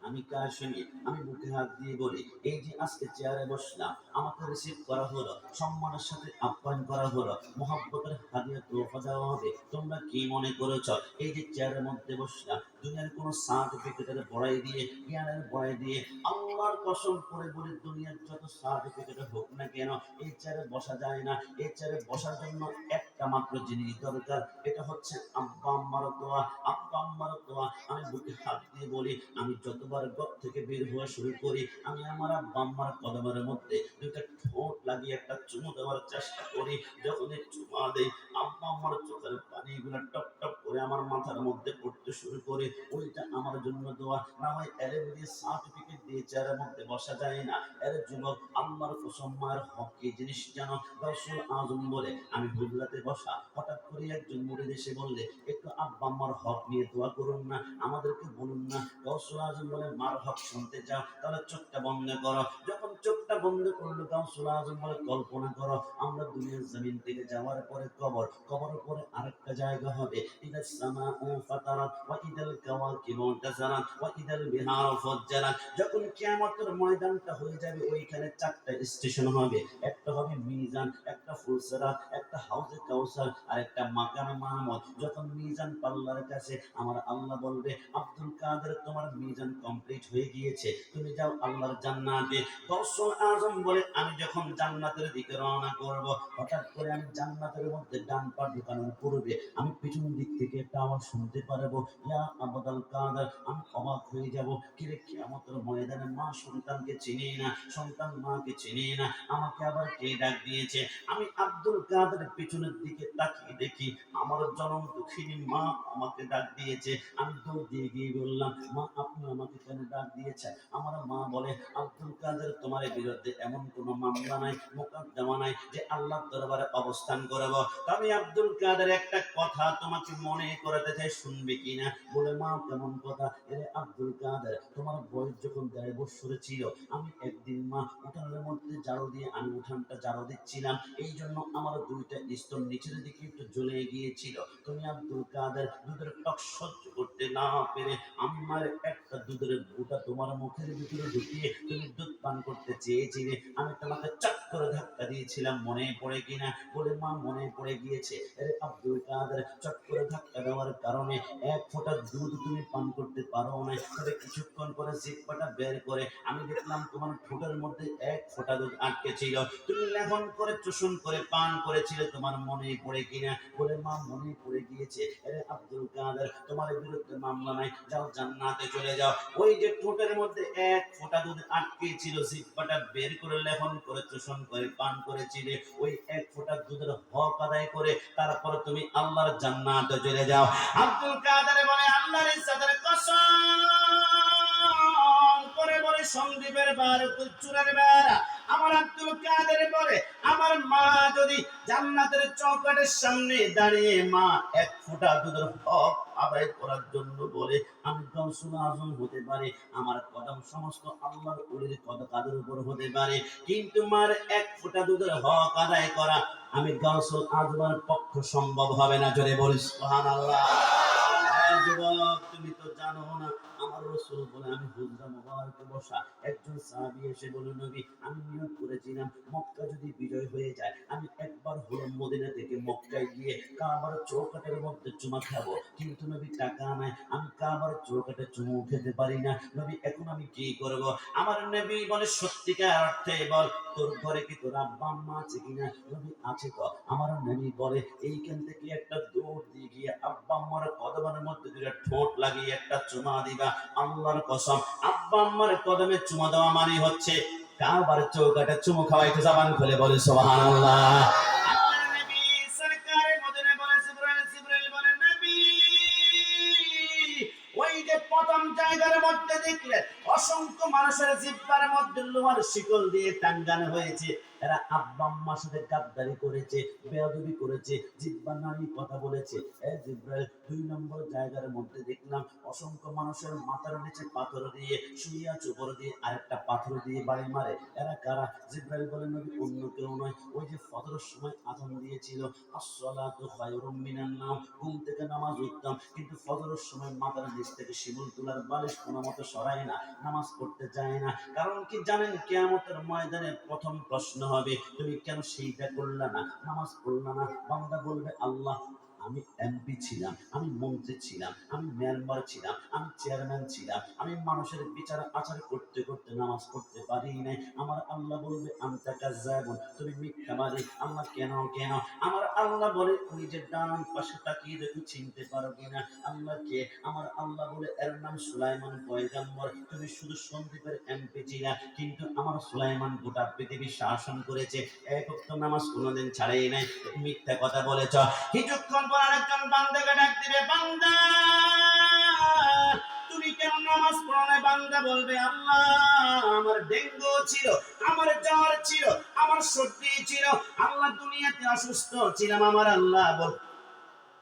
Speaker 1: আমি কাশিমি, আমি বুকে হাত দিয়ে বলি, এই যে আজকে চেয়ারে বসলাম, আমাকে রিসিভ করা হলো, সম্মানের সাথে আপ্যায়ন করা হলো, মোহাব্বতের হাদিয়া তোফা দেওয়া হবে। তোমরা কি মনে করেছ এই যে চেয়ারের মধ্যে বসলাম, দুনিয়ার কোনো সার্টিফিকেটের বড়াই দিয়ে, জ্ঞানের বড়াই দিয়ে, আল্লাহর কসম করে বলি দুনিয়ার যত সার্টিফিকেট হোক না কেন, এই চেয়ারে বসা যায় না। এই চেয়ারে বসার জন্য একটা মাত্র জিনিস দরকার, এটা হচ্ছে আব্বা আম্মার দোয়া। আব্বা আম্মার দোয়া। আমি বুকে হাত দিয়ে বলি, আমি যতবার ঘর থেকে বের হওয়া শুরু করি, আমি আমার আব্বা আম্মার কদমের মধ্যে দুইটা ঠোঁট লাগিয়ে একটা চুমু দেওয়ার চেষ্টা করি। যখন চুমা দেই, আব্বা আম্মার চোখের পানিগুলো টপ টপ করে আমার মাথার মধ্যে পড়তে শুরু করে, ওইটা আমার জন্য দোয়া। না হয় এর দিয়ে সার্টিফিকেট দিয়ে চেয়ারের মধ্যে বসা যায় না। এর যুবক আল্লাহর কসম মায়ের হক কি জিনিস জানো? রাসূল আযম বলে, আমি হুজরাতে বসা, হঠাৎ করে একজন মুরিদ এসে বললে, একটু আব্বা আম্মার হক নিয়ে দোয়া করুন না, আমাদেরকে বলুন না। রাসূল আযম বলে, মার হক শুনতে চাও তাহলে চোখটা বন্ধ করো। যখন চোখটা বন্ধ করলো, রাসূল আযম বলে, কল্পনা করো আমরা দুনিয়ার জমিন থেকে যাওয়ার পরে কবর, কবরের পরে আরেকটা জায়গা হবে। ইদাস সামাউ ফাতারাত ওয়া ইদাল কাওয়াকিবু তাসারাত ওয়া ইদাল বিহারু ফুজ্জারাত। যখন কিয়ামতের ময়দানটা হয়ে যাবে, ওইখানে চারটা স্টেশন হবে। একটা হবে মিজান, একটা ফুলসিরাত, একটা হাউজে কাউসার, আর একটা মাকামে মাহমুদ। যখন মিজান পাল্লার কাছে, আমার আল্লাহ বলবে, আব্দুল কাদের তোমার মিজান কমপ্লিট হয়ে গিয়েছে, তুমি যাও আল্লাহর জান্নাতে। রাসূল আযম বলে, আমি যখন জান্নাতের দিকে রওনা করব, হঠাৎ করে আমি জান্নাতের মধ্যে ডান পা ঢোকানোর পূর্বে আমি পিছন দিক থেকে একটা আওয়াজ শুনতে পারবো, ইয়া আব্দুল কাদের। আমি অবাক হয়ে যাব, কিরে কিয়ামতের ময়দানে মা সন্তানকে চিনে না, সন্তান মাকে চিনে না, আমাকে আবার কে ডাক দিয়েছে। আমি আব্দুল কাদের পিছনের দিকে তাকিয়ে দেখি, আমার জনম দুঃখিনী মা আমাকে ডাক দিয়েছে। আমি দৌড় দিয়ে গিয়ে বললাম, মা আপনি আমাকে কেন ডাক দিয়েছেন? আমার মা বলে, আব্দুল কাদের তোমার বিরুদ্ধে এমন কোনো মামলা নাই, মোকদ্দমা নাই যে আল্লাহর দরবারে অবস্থান করব। তবে আব্দুল কাদের একটা কথা তোমাকে মনে করাতে চাই, শুনবে কিনা? বলে, মা কেমন কথা? এরে আব্দুল কাদের, তোমার বয়স যখন 1.5 বছর ছিল, আমি একদিন মা উঠানের মধ্যে ঝাড়ু দিয়ে আমি উঠানটা ঝাড়ু দিচ্ছিলাম, এই জন্য আমার দুইটা স্তন নিচের দিকে একটু জ্বলে গিয়েছিল। তুমি আব্দুল কাদের দুধের টক সহ্য করতে না পেরে আমার একটা দুধের বুটা তোমার মুখের ভিতরে ঢুকিয়ে তুমি দুধ পান করতে চেয়েছিলে, আমি তোমাকে চট করে ধাক্কা দিয়েছিলাম, মনে পড়ে কিনা? বলে মা মনে পড়ে গিয়েছে। আরে আব্দুল কাদের, চট করে ধাক্কা দেওয়ার কারণে এক ফোঁটা দুধ তুমি পান করতে পারো না। তবে কিছুক্ষণ পরে জিহ্বাটা বের করে আমি দেখলাম তোমার ঠোঁটের মধ্যে এক ফোঁটা দুধ আটকে ছিল, তুমি লেখন করে চুষণ করে পান করেছিলে, তোমার মনে পড়ে কিনা? বলে মা মনে পড়ে গিয়েছে। আরে আব্দুল কাদের, তোমার বিরুদ্ধে মামলা নাই, যাও জান্নাতে চলে যাও। ওই যে ঠোঁটের মধ্যে এক ফোঁটা দুধ আটকে ছিল, জিহ্বাটা বের করে লেখন করে চুষণ করে পান করেছিলে, ওই এক ফোঁটা দুধের হক আদায় করে তারপর তুমি আল্লাহর জান্নাতে চলে যাও। আব্দুল কাদের বলে আল্লাহর ইজ্জতের কসম করে বলে সন্দীপের বার চূড়ার বার, আমার আব্দুল কাদের বলে আমার মা যদি জান্নাতের চৌকাঠের সামনে দাঁড়িয়ে মা এক ফোঁটা দুধের হক আদায় করার জন্য বলে আমি গাউসুল আজম হতে পারে, আমার কদম সমস্ত আল্লাহর ওলির কাদের উপর হতে পারে, কিন্তু মার এক ফোঁটা দুধের হক আদায় করা আমি গাউসুল আজমের পক্ষে সম্ভব হবে না। জোরে বলিস সুবহানাল্লাহ। যুবক, তুমি তো জানো না আমার রাসূল বলে আমি হুজরা মুবারকে বসা একজন সাহাবী এসে বলে নবী আমি নিয়ত করেছিলাম মক্কা যদি বিজয় হয়ে যায় আমি একবার হলো মদিনা থেকে মক্কায় গিয়ে কাবার চৌকাঠের মধ্যে চুমা খাবো, কিন্তু নবী টাকা নাই, আমি কাবার চৌকাঠে চুমু খেতে পারি না, নবী এখন আমি কি করব? আমার নবী বলে সত্যিকার অর্থে বল তোর ঘরে কি তোর আব্বা আম্মা আছে কিনা? নবী আছে তো। আমার নবী বলে এইখান থেকে একটা দৌড় দিয়ে গিয়ে আব্বা আম্মার কদমের মধ্যে দুইটা ঠোঁট লাগিয়ে একটা চুমা দিবা। আল্লাহর কসম, আব্বা আম্মার কদমে চুমা দেওয়া মানে হচ্ছে কাবার চৌকাঠে চুমু খাওয়াইতে। জবান খুলে বলে সুবহানাল্লাহ। আল্লাহর নবী সরকারে মদিনা বলে জিবরাইল বলে নবী ওই যে প্রথম জায়গার মধ্যে দেখলেন অসংখ্য মানুষের জিহ্বার মধ্যে লোহার শিকল দিয়ে টাঙ্গানো হয়েছে, এরা আব্বা আম্মার সাথে গাদ্দারি করেছে, বেয়াদবি করেছে, জিহ্বা নারী কথা বলেছে। জিবরাইল দুই নম্বর জায়গার মধ্যে দেখলাম অসংখ্য মানুষের মাথার নিচে পাথর দিয়ে শুইয়া চোপর দিয়ে আরেকটা পাথর দিয়ে বাড়ি মারে, এরা কারা? জিবরাইল বলে নবী অন্য কেউ নয়, ওই যে ফজরের সময় আযান দিয়েছিল আসসালাতু খায়রুম মিনান নাওম, ঘুম থেকে নামাজ উঠতাম, কিন্তু ফজরের সময় মাথার নিচ থেকে শিমুল তুলার বালিশ কোনো মতো সরায় না, নামাজ পড়তে চায় না। কারণ কি জানেন? কিয়ামতের ময়দানে প্রথম প্রশ্ন হবে তুমি কেন সেইটা করলা না, নামাজ পড়লা না? বান্দা বলবে আল্লাহ আমি এমপি ছিলাম, আমি মন্ত্রী ছিলাম, আমি মেম্বার ছিলাম, আমি চেয়ারম্যান ছিলাম, আমি মানুষের বিচার আচার করতে করতে নামাজ পড়তে পারি নাই। আমার আল্লাহ বলবে আনতা কাযাবুন, তুমি মিথ্যাবাদী। আল্লাহ কেন কেন? আমার আল্লাহ বলে ওই যে ডান পাশে তাকিয়ে দেখো চিনতে পারো কিনা আল্লাহ কে? আমার আল্লাহ বলে এর নাম সুলাইমান পয়গম্বর, তুমি শুধু সন্দীপের এমপি ছিলা, কিন্তু আমার সুলাইমান গোটা পৃথিবী শাসন করেছে, এক ওয়াক্ত নামাজ কোনোদিন ছাড়েই নাই, মিথ্যা কথা বলেছ। কিছুক্ষণ পর আরেকজন বান্দাকে ডাক দিবে, বান্দা তুমি কেন নামাজ পড়ো না? বান্দা বলবে আল্লাহ আমার ডেঙ্গু ছিল, আমার জ্বর ছিল, আমার সর্দি ছিল, আল্লাহ দুনিয়াতে অসুস্থ ছিলাম, আমার আল্লাহ বল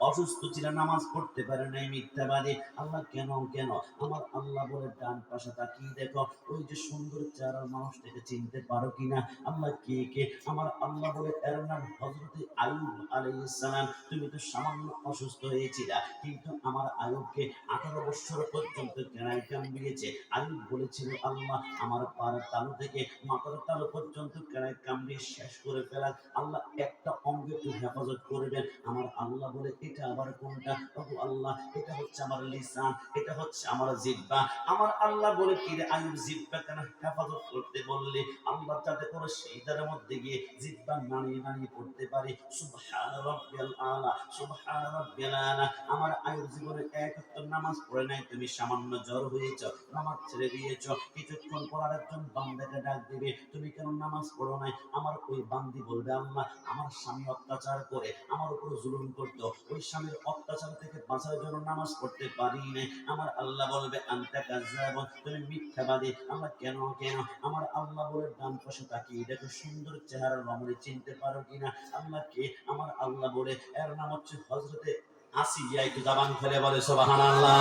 Speaker 1: অসুস্থ ছিল, নামাজ পড়তে পারে নাই, মিথ্যাবাদী। আল্লাহ কেন কেন? আমার আল্লাহ বলে ডান পাশে তাকিয়ে দেখো ওই যে সুন্দর চেহারা মানুষটাকে চিনতে পারো কিনা? আল্লাহ কে কে? আমার আল্লাহ বলে এর নাম হযরতে আইয়ুব আলাইহিস সালাম, তুমি তো সামান্য অসুস্থ হয়েছিলা, কিন্তু আমার আইয়ুবকে 18 বছর পর্যন্ত কেনাই কামড়িয়েছে। আইয়ুব বলেছিল আল্লাহ আমার পার তালু থেকে মাথার তালু পর্যন্ত কেনাই কামড়িয়ে শেষ করে ফেলা, আল্লাহ একটা অঙ্গে একটু হেফাজত করবেন। আমার আল্লাহ বলে এটা আবার কোনটা? ওগো আল্লাহ এটা হচ্ছে আমার লিসান, এটা হচ্ছে আমার জিহ্বা। আমার আল্লাহ বলে কি রে আইয়ুব জিহ্বা কেন হেফাজত করতে বললি? আল্লাহ যাতে করে সেইটার মধ্যে গিয়ে জিহ্বা নাড়িয়ে নাড়িয়ে পড়তে পারে সুবহান রাব্বিয়াল আলা, সুবহান রাব্বিয়াল আলা। আমার আইয়ুব জীবনে এক ওয়াক্ত নামাজ পড়ে নাই, তুমি সামান্য জ্বর হয়েছ, নামাজ ছেড়ে দিয়েছ। কিছুক্ষণ পর আরেকজন বান্দাকে ডাক দিবে, তুমি কেন নামাজ পড়ো নাই? আমার ওই বান্দি বলবে আল্লাহ আমার স্বামী অত্যাচার করে আমার উপর জুলুম করতো, ওই স্বামীর অত্যাচার থেকে বাঁচার জন্য নামাজ পড়তে পারি নাই। আমার আল্লাহ বলবে আনতা কাযাবুন, তুমি মিথ্যাবাদী। আল্লাহ কেন কেন? আমার আল্লাহ বলে ডান পাশে তাকিয়ে দেখো সুন্দর চেহারা রমণী চিনতে পারো কিনা? আল্লাহ কে? আমার আল্লাহ বলে এর নাম হচ্ছে হযরতে আসিয়া। একটু জবান খুলে বলে সুবহানাল্লাহ।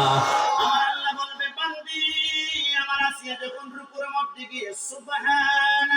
Speaker 1: আমার আল্লাহ বলবে বান্দি আমার আসিয়া যখন রুকুর মধ্যে গিয়ে সুবহান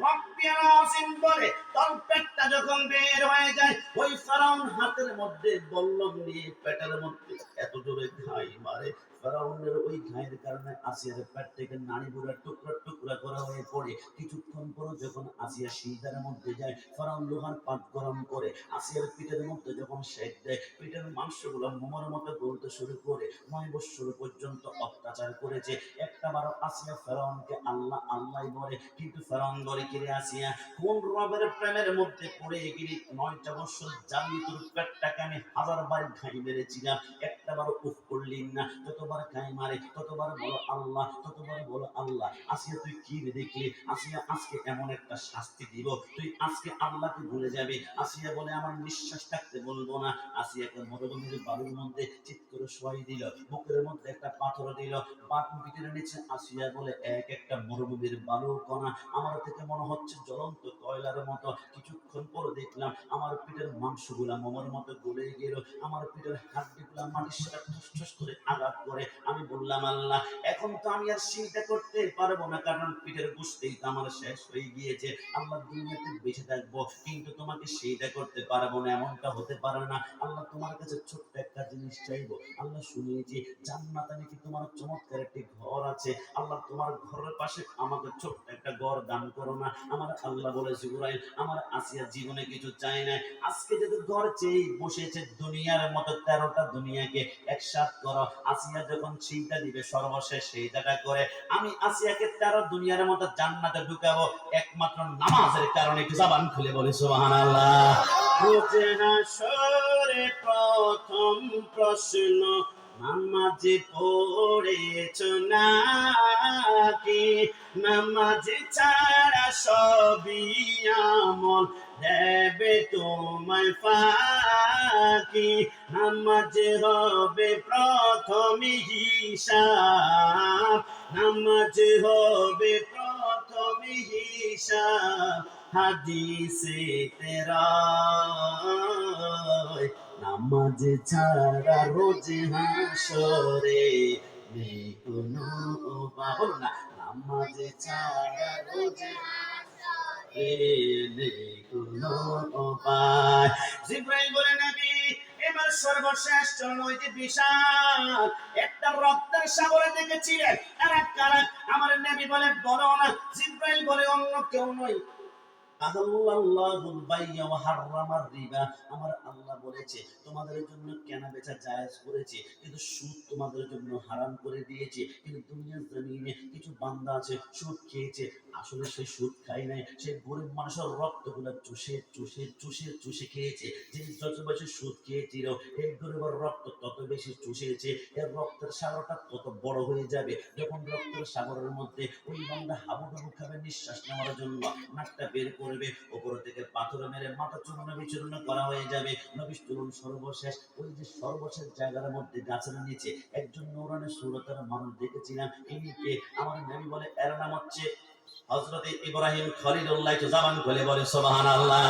Speaker 1: রব্বিয়াল আযীম বলে তার পেটটা যখন বের হয়ে যায়, ওই ফেরাউন হাতের মধ্যে বল্লম নিয়ে পেটের মধ্যে এত জোরে ঘাই মারে, ফেরাউনের ওই ঘায়ের কারণে আসিয়ার পেট থেকে নাড়ি বুড়া টুকরা টুকরা করা হয়ে পড়ে। কিছুক্ষণ পর যখন আসিয়া সিজদার মধ্যে যায়, ফেরাউন লোহার পাত গরম করে আসিয়ার পিঠের মধ্যে যখন সেক দেয়, পিঠের মাংসগুলো মোমর মতো গলতে শুরু করে 9 বছর পর্যন্ত অত্যাচার করেছে। একটা বারো আসিয়া ফেরাউনকে আল্লাহ আল্লাহ বলে, কিন্তু ফেরাউন বলে কিরে আসিয়া, কোন রবের প্রেমের মধ্যে পড়ে গিয়ে 9টা বছর জানি তোর পেটটাকে আমি 1000 বার ঘাই মেরেছিলাম, একটা বারো উফ করলি না। যতবার ঘাই মারে ততবার বলো আল্লাহ, ততবার বলো আল্লাহ। আসিয়া তুই কি দেখলি? আসিয়া আজকে এমন একটা শাস্তি দিব, তুই আজকে আল্লাহকে ভুলে যাবে। আসিয়া বলে আমার নিঃশ্বাস থাকতে বলবো না। আসিয়াকে মরুভূমির বালুর মধ্যে চিৎ করে শোয়াই দিল, বুকের মধ্যে একটা পাথর দিল, বাট পিঠের নিচে। আসিয়া বলে এক একটা মরুভূমির বালু কণা আমার থেকে মনে হচ্ছে জ্বলন্ত কয়লার মতো। কিছুক্ষণ পর দেখলাম আমার পিঠের মাংসগুলা মোমর মতো গলে গেল, আমার পিঠের হাড্ডিগুলা মাটির সাথে ঠস ঠস করে আঘাত করে। আমি বললাম আল্লাহ, এখন তো আমি আর চিন্তা করতে পারবো না, কারণ পিঠের গোশতেই তো আমার শেষ হয়ে গিয়েছে। আল্লাহ দুনিয়াতে বেঁচে থাকবো, কিন্তু তোমাকে সেইটা করতে পারবো না, এমনটা হতে পারে না। আল্লাহ তোমার কাছে ছোট্ট একটা জিনিস চাইবো। আল্লাহ শুনিয়েছি জান্নাতে নাকি তোমার চমৎকার একটি ঘর আছে। আল্লাহ তোমার ঘরের পাশে আমাকে ছোট্ট একটা ঘর দান করো না। আমার আল্লাহ বলে, জিবরাইল, আমার আসিয়া জীবনে কিছু চাই না, আজকে যদি ঘর চেয়ে বসেছে দুনিয়ার মতো 13টা দুনিয়াকে একসাথ করো। আসিয়া যখন চিন্তা দিবে সর্বশেষ সেইটাটা করে আমি আসিয়াকে 13 দুনিয়ার মতো জান্নাতে ঢুকাবো একমাত্র নামাজের কারণে। একটু জবান খুলে বলে সুবহানাল্লাহ। রোজে হাসরে প্রথম প্রশ্ন, নামাজে পড়েছ নাকি? নামাজে ছাড়া সবই আমল দেবে তোমায় ফাঁকি। নামাজে হবে প্রথম হিসাব, নামাজে হবে প্রথম হিসাব। হাদিসে তেরা নামাজ ছাড়া রোজ হাসরে নেই কোনো উপায়। না, নামাজ ছাড়া রোজ হাসরে নেই কোনো উপায়। জিবরাইল বলে, নবী, এবার সর্বশেষ চরণ ওই যে বিশাল একটা রক্তের সাগরে দেখেছিলেন, এরা কারা? আমার নবী বলে, বলো না। জিবরাইল বলে, অন্য কেউ নয়, আমার আল্লাহ বলেছে তোমাদের জন্য কেনা বেচা জায়েজ করেছে, কিন্তু সুদ তোমাদের জন্য হারাম করে দিয়েছে। কিন্তু দুনিয়ার জমিনে কিছু বান্দা আছে সুদ খেয়েছে, আসলে সে সুদ খায় নাই, সে গরিব মানুষের রক্তগুলো চুষে চুষে চুষে চুষে খেয়েছে। যে যত বেশি সুদ খেয়েছিল এই গরিবের রক্ত তত বেশি চুষেছে, এর রক্তের সাগরটা তত বড় হয়ে যাবে। যখন রক্তের সাগরের মধ্যে ওই বান্দা হাবুডুবু খাবে নিঃশ্বাস নেওয়ার জন্য, নাকটা বের করবে, উপর থেকে পাথর মেরে মাথা চূর্ণ বিচূর্ণ করা হয়ে যাবে। নবী চলুন সর্বশেষ ওই যে সর্বশেষ জায়গার মধ্যে গাছের নিচে একজন নূরানী সুরতের মানুষ দেখেছিলাম। ইনি কে? আমার নবী বলে, এর নাম হচ্ছে হযরতে ইব্রাহিম খলিলুল্লাহ। একটু জবান খুলে বলে সুবহানাল্লাহ।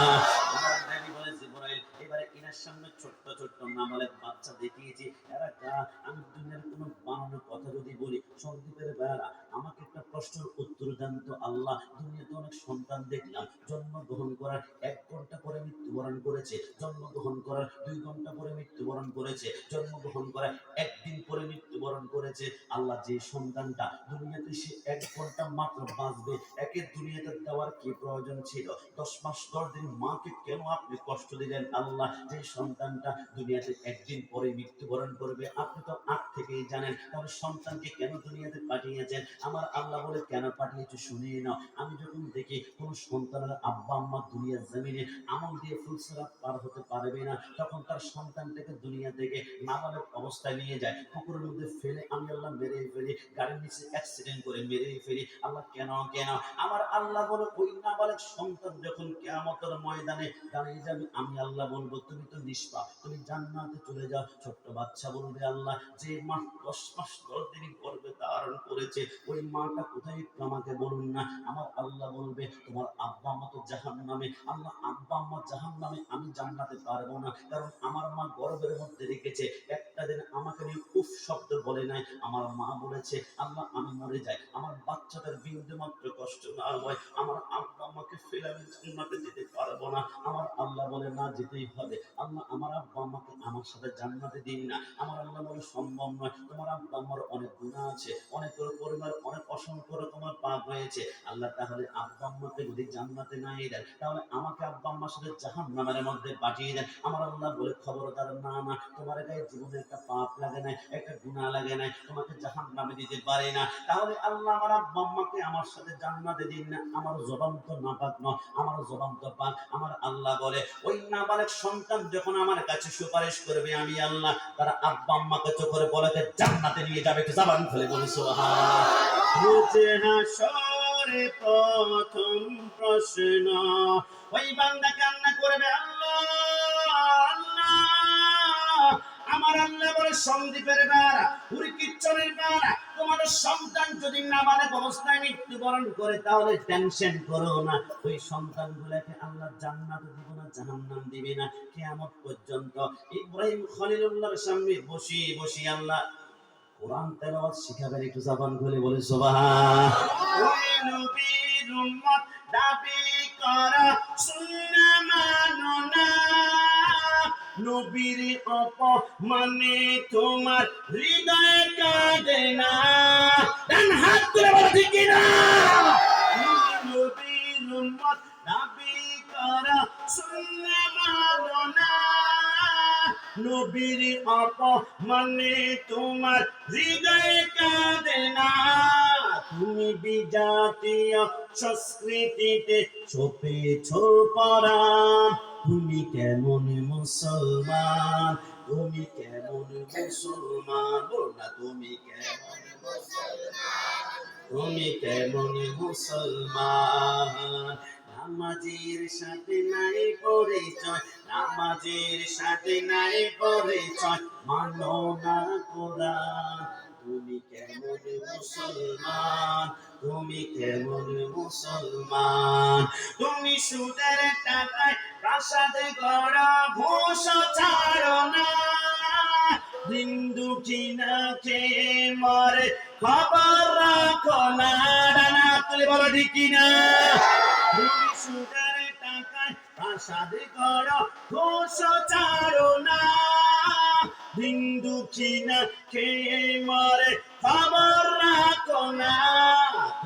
Speaker 1: আমার নবী বলে, জিবরাইল, এবারে ইনার সামনে ছোট্ট ছোট্ট নাবালেগ বাচ্চা দেখিয়েছি, এরা কারা? আমি দুনিয়ার কোনো বানানো কথা যদি বলি, সন্দীপের বেড়া আমাকে একটা প্রশ্নের উত্তর দেন তো আল্লাহ। দুনিয়াতে অনেক সন্তান দেখলাম জন্মগ্রহণ করার 1 ঘন্টা পরে মৃত্যুবরণ করেছে, জন্মগ্রহণ করার 2 ঘন্টা পরে মৃত্যুবরণ করেছে, জন্মগ্রহণ করার 1 দিন পরে মৃত্যুবরণ করেছে। আল্লাহ, যে সন্তানটা দুনিয়াতে সে 1 ঘন্টা মাত্র বাঁচবে, একে দুনিয়াতে দেওয়ার কি প্রয়োজন ছিল? 10 মাস 10 দিন মাকে কেন আপনি কষ্ট দিলেন আল্লাহ? যে সন্তানটা দুনিয়াতে 1 দিন পরে মৃত্যুবরণ করবে, আপনি তো আগ থেকেই জানেন, তাহলে সন্তানকে কেন দুনিয়াতে পাঠিয়েছেন? আমার আল্লাহ বলে, কেন পাঠিয়েছে শুনিয়ে নাও। আমি যখন দেখি কোন সন্তানের আব্বা আম্মা দুনিয়ার জমিনে আমল দিয়ে ফুলসরাত পার হতে পারবে না, তখন তার সন্তানটাকে দুনিয়া থেকে নাবালক অবস্থায় নিয়ে যায়, পুকুরের মধ্যে ফেলে আমি আল্লাহ মেরে ফেলি, গাড়ির নিচে অ্যাক্সিডেন্ট করে মেরে ফেলি। আল্লাহ কেন কেন? আমার আল্লাহ বলে, ওই নাবালক সন্তান যখন কিয়ামতের ময়দানে দাঁড়িয়ে যাবে, আমি আল্লাহ বলবো, তুমি তো নিষ্পাপ, তুমি জান্নাতে চলে যাও। ছোট্ট বাচ্চা বলবে, আল্লাহ, যে মা 10 মাস 10 দিন গর্ভে ধারণ করেছে, ওই মাটা কোথায় একটু আমাকে বলুন না। আমার আল্লাহ বলবে, তোমার আব্বা আম্মা তো জাহান্নামে। আল্লাহ, আব্বা আম্মা জাহান্নামে, আমি জান্নাতে পারবো না, কারণ আমার মা গর্ভের মধ্যে রেখেছে, একটা দিন আমাকে নিয়ে উফ শব্দ বলে নাই। আমার মা বলেছে, আল্লাহ, আমি মরে যাই, আমার বাচ্চাটার বিন্দু মাত্র কষ্ট না হয়, আমার আব্বা আম্মাকে ফেলে আমি জান্নাতে যেতে পারবো না। আমার আল্লাহ বলে, না, যেতেই হবে। আল্লাহ আমার আব্বা আম্মাকে আমার সাথে জান্নাতে দিন না। আমার আল্লাহ বলে সম্ভব নয়, তোমার আব্বা আম্মার অনেক গুনাহ আছে, অনেক পরিবার অনেক অসংখ্য রকমের পাপ রয়েছে। আল্লাহ তাহলে আব্বা আম্মাকে যদি জান্নাতে নাই দেন, তাহলে আমাকে আব্বা আম্মার সাথে জাহান্নামের মধ্যে পাঠিয়ে দেন। আমার আল্লাহ বলে খবরদার, না না, তোমার গায়ে জীবনে একটা পাপ লাগে না, একটা গুনাহ লাগে না, তোমাকে জাহান্নামে দিতে পারে না। তাহলে আল্লাহ আমার আব্বা আম্মাকে আমার সাথে জান্নাতে দিন না। আমার জবান তো নাপাক নয়, আমার জবান তো পাক। আমার আল্লাহ বলে ওই নাবালক সন্তান যখন আমার কাছে সুপারিশ করবে, আমি আল্লাহ তারা আব্বা আম্মাকে চোখ করে বলাকে জান্নাতে নিয়ে যাবে। একটু জবান খুলে বলি সুবহান। রুজে হাসরে প্রথম প্রশ্ন, ওই বান্দা কান্না করবে, আল্লাহ আল্লাহ। আমার আল্লাহ বলে সন্দীপের বাড়া, উরিকিচ্ছরের বাড়া, তোমাদের সন্তান যদি নাবালক অবস্থায় মৃত্যুবরণ করে, তাহলে টেনশন করো না, ওই সন্তানগুলোকে আল্লাহ জান্নাত দিব না, জাহান্নাম দিবে না কিয়ামত পর্যন্ত। ইব্রাহিম খলিলুল্লাহর সামনে বসে বসে আল্লাহ কোরআন তেলাওয়াত শিখাবেন। একটু জবান খুলে বলে সুবহান। ওই নবীর উম্মত দাবি করা সুন্নাহ মানো না, নবীর অপমানে তোমার হৃদয় কাঁদে না। ডান হাত তুলে বলো ঠিক কিনা। নবীর উম্মত দাবি করা সুন্নাহ মানো না, নবীর অপমানে তোমার হৃদয় কাঁদে না। তুমি বিজাতীয় সংস্কৃতিতে ছপেছ পরাণ, তুমি কেমন মুসলমান, তুমি কেমন মুসলমান, বল না তুমি কেমন মুসলমান, তুমি কেমন মুসলমান। নামাজের সাথে নাই পরিচয়, নামাজের সাথে নাই পরিচয়, মানো না কোরআন, তুমি কেমন মুসলমান, তুমি কেমন মুসলমান। তুমি সুদের টাকায় প্রাসাদে গড়া ঘুষ ছাড়ো না, দিন দুঃখিনা খেয়ে মরে খবর রাখো না। ডানা তুলে বলো ঠিক কিনা। তুমি সুদের টাকায় প্রাসাদে গড়া ঘুষ ছাড়ো না, দিন দুঃখিনা খেয়ে মরে খবর রাখো না।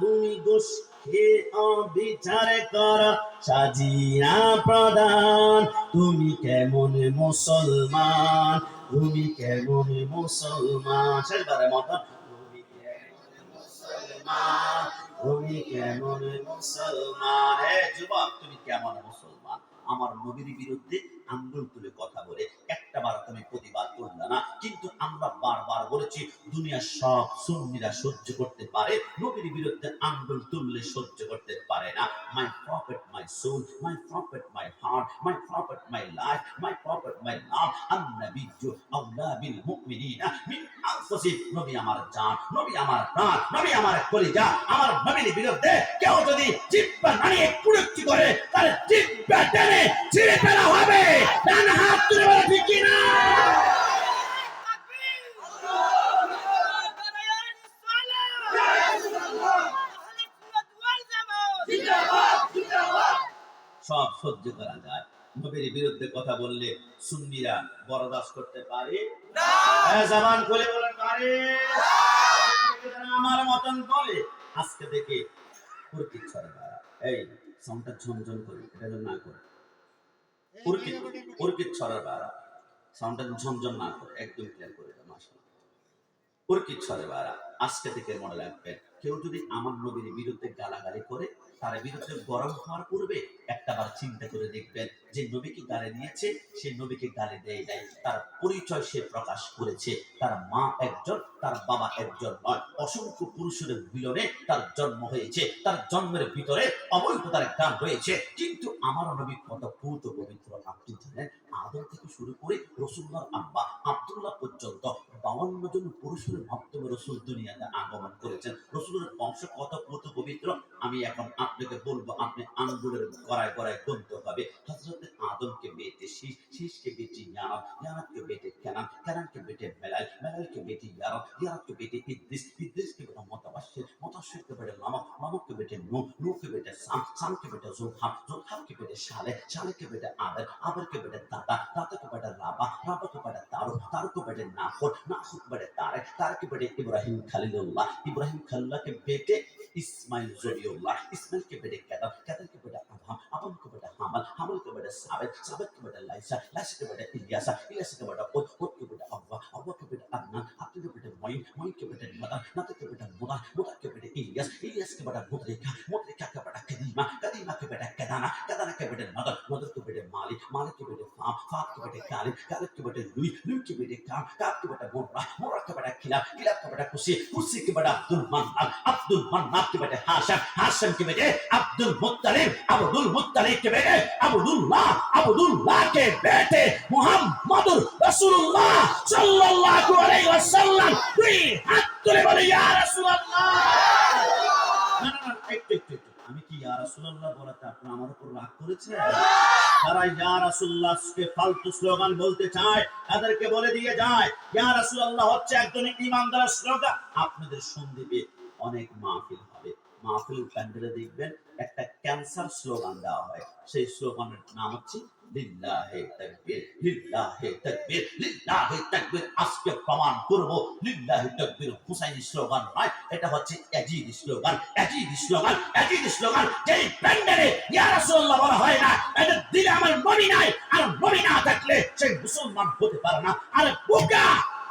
Speaker 1: তুমি ঘুষ খেয়ে অবিচার করো সাজিয়া প্রদান, তুমি কেমন মুসলমান, তুমি কেমন মুসলমান। শেষবারের মতো, তুমি কেমন মুসলমান, তুমি কেমন মুসলমান। হে যুবক, তুমি কেমন মুসলমান। আমার নবীর বিরুদ্ধে আঙ্গুল তুলে কথা বলে একটা বার তুমি প্রতিবাদ করলে না, কিন্তু আমরা বারবার বলেছি দুনিয়ার সব সুন্নিরা সহ্য করতে পারে, নবীর বিরুদ্ধে আঙ্গুল তুললে সহ্য করতে পারে না। My prophet my soul, my prophet my heart, my prophet my life, my prophet my love, আন-নাবিয়্যু আওলা বিল মুমিনিনা মিন আনফুসিহিম। নবী আমার জান, নবী আমার প্রাণ, নবী আমার কলিজা। আমার নবীর বিরুদ্ধে কেউ যদি জিহ্বা নাড়িয়ে কুরুক্তি করে, তার জিহ্বা টেনে ছিঁড়ে ফেলা হবে। ডান হাত তুলে বলো ঠিক কিনা। সব সহ্য করা যায়, নবীর বিরুদ্ধে কথা বললে সুন্নিরা বরদাস্ত করতে পারে না। জবান খুলে বলেন পারে না। আমার মতন বলে আজকে দেখে পুরকিত ছড়ে বাড়া, এই সাউন্ডটা ঝনঝন করে, এটা যেন না করে। পুরকিত ছড়ার বাড়া সাউন্ডটা ঝনঝন না করে, একদম ক্লিয়ার করে দাও। মাশাআল্লাহ। পুরকিত ছড়ে বাড়া আজকে থেকে মনে রাখবেন, কেউ যদি আমার নবীর বিরুদ্ধে গালাগালি করে, তার বিরুদ্ধে গরম হওয়ার পূর্বে একটা বার চিন্তা করে দেখবেন, যে নবীকে গালি দিয়েছে, সে নবীকে গালি দেয় নাই, তার পরিচয় সে প্রকাশ করেছে। তার মা একজন, তার বাবা একজন নয়, অসংখ্য পুরুষের মিলনে তার জন্ম হয়েছে, তার জন্মের ভিতরে অবৈধতার গান রয়েছে, কিন্তু আমার নবী কত পূত পবিত্র আপনি জানেন। আদম থেকে শুরু করে রাসূলুল্লাহর আব্বা আব্দুল্লাহ পর্যন্ত 52 জন পুরুষের মাধ্যমে রাসূল দুনিয়াতে আগমন করেছেন। রাসূলের বংশ কত পূত পবিত্র আমি এখন আপনাকে বলবো, আপনি আঙ্গুলের গড়ায় গড়ায় গুনতে হবে। হযরত আদমকে বেটে শীষ, শীষকে বেটে ইয়ারাব, ইয়ারাবকে বেটে কেনান, কেনানকে বেটে মেলাল, মেলালকে বেটে ইয়ারাব, ইয়ারাবকে বেটে ইদ্রিস, इद्रिस के बेटा मुतवस्सिल, मुतवस्सिल के बेटे नमक, नमक के बेटे नूह, नूह के बेटे साम, साम के बेटे जुल्हम, जुल्हम के बेटे शाले, शाले के बेटे आबर, आबर के बेटे दाता, दाता के बेटे राबा, राबा के बेटे तारू, तारू के बेटे नाखुर, नाखुर के बेटे तारे, तारे के बेटे इब्राहिम खलीलुल्लाह, इब्राहिम खलीलुल्लाह के बेटे इस्माइल ज़बीहुल्लाह, इस्माइल के बेटे कैदर, कैदर के बेटे अब्राहम, अब्राहम के बेटे हामल, हामल के बेटे साबित, साबित के बेटे लाइसा, लाइसा के बेटे इलियासा, इलियासा के बेटे उद, उद के बेटे अव्वा, अव्वा के बेटे अदनान, अदनान के बेटे मोइन, मोइन के बेटे नदर, नदर के बेटे मुदा, मुदा के बेटे इलियास, इलियास के बेटे मुद्रिका, मुद्रिका के बेटे कदीमा, कदीमा के बेटे कदाना, कदाना के बेटे नदर, नदर के बेटे मालिक, मालिक के बेटे फाम, फाम के बेटे कालिब, कालिब के बेटे लुई, लुई के बेटे काम, काम के बेटे मुर्रा, मुर्रा के बेटे किलाब, किलाब के बेटे कुसी, कुसी के बेटे अब्दुल मन्नान, अब्दुल मन्नान के बेटे हाशिम, हाशिम के बेटे अब्दुल मुत्तलिब, अब्दुल मुत्तलिब के बेटे अब्दुल्लाह, अब्दुल्लाह के बेटे मुहम्मदुर रसूलुल्लाह सल्लल्लाहु अलैहि वसल्लम। দুই হাত তুলে বলে ইয়া রাসূলুল্লাহ। না না না, একটু একটু একটু, আমি কি ইয়া রাসূলুল্লাহ বলাতে আপনারা আমার উপর রাগ করেছেন? যারা ইয়া রাসূলুল্লাহকে ফালতু স্লোগান বলতে চায় তাদেরকে বলে দিয়ে যায় ইয়া রাসূলুল্লাহ হচ্ছে একজন ঈমানদারের স্লোগান। আপনাদের সন্দ্বীপে অনেক মাহফিল হবে, মাহফিল প্যান্ডেলে দেখবেন একটা ক্যান্সার স্লোগান দেওয়া হয়, সেই স্লোগানের নাম হচ্ছে লিল্লাহে তাকবীর, লিল্লাহে তাকবীর, লিল্লাহে তাকবীর। আজকে প্রমাণ করব লিল্লাহে তাকবীর হুসাইনি স্লোগান নয়, এটা হচ্ছে Yazidi slogan, Yazidi slogan, Yazidi slogan. যেই প্যান্ডেলে ইয়া রাসূলুল্লাহ বলা হয় না, এটা দিলে আমার নবী নাই, আর নবী না থাকলে সেই মুসলমান হতে পারে না। আরে বোকা,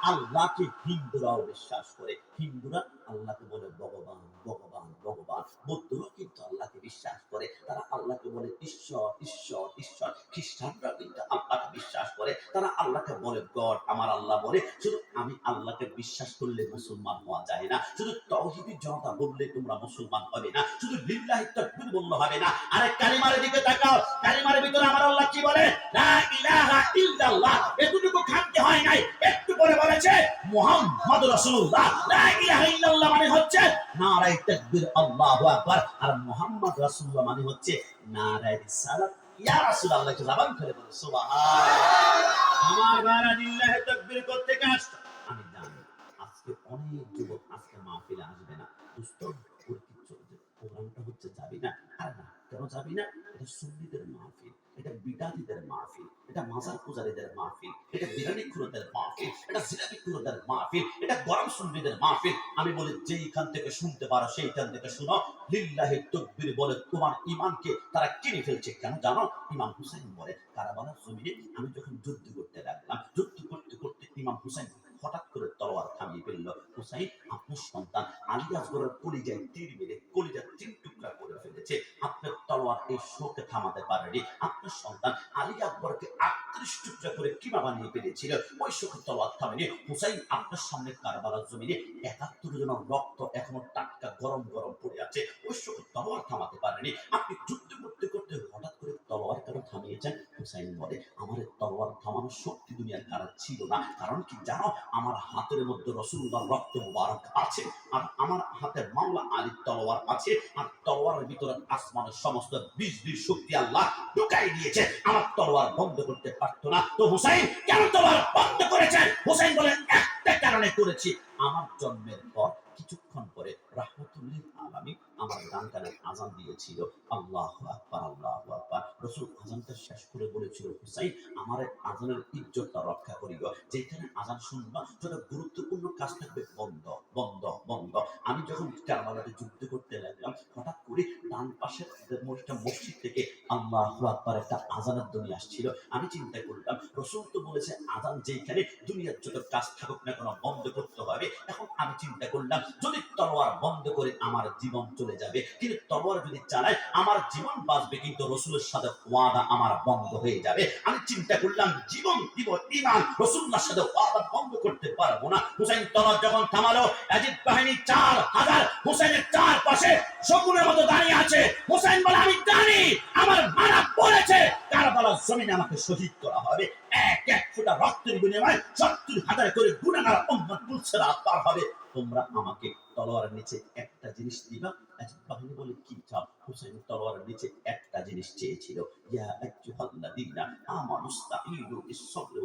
Speaker 1: আল্লাহকে হিন্দুরাও বিশ্বাস করে, হিন্দুরা আল্লাহকে বলে ভগবান ভগবান ভগবান। বৌদ্ধরা কিন্তু আল্লাহকে বিশ্বাস করে, তারা আল্লাহকে বলে ঈশ্বর ঈশ্বর ঈশ্বর। খ্রিস্টানরা কিন্তু আল্লাহকে বিশ্বাস করে, তারা আল্লাহকে বলে গড, আমার আল্লাহ বলে। শুধু আমি আল্লাহকে বিশ্বাস করলে মুসলমান হওয়া যায় না, শুধু তাওহীদের জনতা বললে তোমরা মুসলমান হবে না, শুধু লিল্লাহি তাকবীর বললে হবে না। আরে কালিমার দিকে তাকাও, কালিমার ভিতরে আমার আল্লাহ কি বলে? লা ইলাহা ইল্লাল্লাহ। এতটুকু খানতে হয় নাই, একটু পরে বলেছে মুহাম্মাদুর রাসূলুল্লাহ। লা ইলাহা ইল্লাল্লাহ মানে হচ্ছে নারায়ে তাকবীর, আল্লাহু আকবার। আর মুহাম্মদ রাসূলুল্লাহ মানে হচ্ছে নারায়ে রিসালাত। ইয়া রাসূলুল্লাহ কে জবান করে বলে সুবহানাল্লাহ। আমার ভাইরা লিল্লাহি তাকবীর করতে আসতো, আমি জানি আজকে অনেক যুবক আজকে মাহফিলে আসবে না। দোস্ত ওর কি চলছে, প্রোগ্রামটা হচ্ছে যাবি না? আর না, কেন যাবি না? এটা সুন্নিদের মাহফিল, এটা বিদাতীদের মাহফিল, এটা মাজার পূজারীদের মাহফিল, এটা বিরিয়ানি খুরদের মাহফিল, এটা জিলাপি খুরদের মাহফিল, এটা গরম সুন্নিদের মাহফিল। আমি বলি যেইখান থেকে শুনতে পারো সেইখান থেকে শুনো। লিল্লাহি তাকবীর বলে তোমার ঈমানকে তারা কিনে ফেলছে। কেন জানো? ইমাম হুসাইন বলে কারবালার জমিনে আমি যখন যুদ্ধ করতে লাগলাম, যুদ্ধ করতে করতে ইমাম হুসাইন হঠাৎ করে তলোয়ার থামিয়ে ফেলল। হুসাইন আপনার সন্তান আলী আসগরের কলিজায় তীর মেরে কলিজা 3 টুকরা করে ফেলেছে, আপনার তলোয়ার এই শোকে থামাতে পারেনি। আপনার সন্তান আলী আকবরকে 38 টুকরা করে কিমা বানিয়ে ফেলেছিল, ওই শোকে তলোয়ার থামেনি। হুসাইন আপনার সামনে কারবালার জমিনে 71 জনের রক্ত এখনো টাটকা গরম গরম পড়ে আছে, ওই শোকে তলোয়ার থামাতে পারেনি। আপনি যুদ্ধ করতে করতে হঠাৎ করে তলোয়ার কেন থামিয়েছেন? হুসাইন বলে আমার তলোয়ার থামানোর শক্তি দুনিয়ার কারো ছিল না। কারণ কি জানো? আমার হাতের মধ্যে রাসূলুল্লাহর রক্ত মুবারক আছে, আর আমার হাতে মাওলা আলীর তলোয়ার আছে, আর তলোয়ারের ভিতরে আসমানের সমস্ত বিজলির শক্তি আল্লাহ ঢুকাই দিয়েছে। আমার তলোয়ার বন্ধ করতে পারতো না। তো হুসাইন কেন তলোয়ার বন্ধ করেছেন? হুসাইন বলে একটা কারণে করেছি। আমার জন্মের পর কিছুক্ষণ পরে রাহমাতুল লিল আলামিন আমার ডান কানে আযান দিয়েছিল, আল্লাহু আকবার আল্লাহু আকবার। রাসূল আযানটা শেষ করে বলেছিল হুসাইন আমার আযানের ইজ্জতটা রক্ষা করিও, যেখানে আযান শুনবা যেটা গুরুত্বপূর্ণ কাজ থাকবে বন্ধ বন্ধ বন্ধ। আমি যখন কারবালাতে যুদ্ধ করতে লাগলাম, হঠাৎ করে ডান পাশের একটা মসজিদ থেকে আল্লাহু আকবার একটা আযানের ধ্বনি আসছিল। আমি চিন্তা করলাম রাসূল তো বলেছে আযান যেখানে দুনিয়ার যত কাজ থাকুক না কেন বন্ধ করতে হবে। এখন আমি চিন্তা করলাম যদি তলোয়ার বন্ধ করে আমার জীবন চলে যাবে, কিন্তু তলোয়ার যদি চালায় আমার জীবন বাঁচবে, কিন্তু রাসূলের সাথে ওয়াদা আমার বন্ধ হয়ে যাবে। আমি চিন্তা করলাম জীবন দিব ঈমান, রাসূলুল্লাহর সাথে ওয়াদা বন্ধ করতে পারবো না। হুসাইন তলোয়ার যখন থামালো, ইয়াজিদ বাহিনী 4000 হুসাইনের চারপাশে শকুনের মতো দাঁড়িয়ে আছে। হুসাইন বলে আমি জানি আমার মারা পড়েছে, কারবালার জমিনে আমাকে শহীদ করা হবে। এক এক ফোঁটা রক্তের বিনিময়ে 70,000 করে গুনাহগার উম্মত মুলসিরাত পার হবে। তোমরা আমাকে তলোয়ারের নিচে একটা একটা জিনিস দিবা। আচ্ছা বাহিনী বলে কি চাও? হুসাইন তলোয়ারের নিচে একটা জিনিস চেয়েছিল, ইয়া আইয়ুহাল্লাযীনা আমানুস্তাঈনু বিস-সাবরি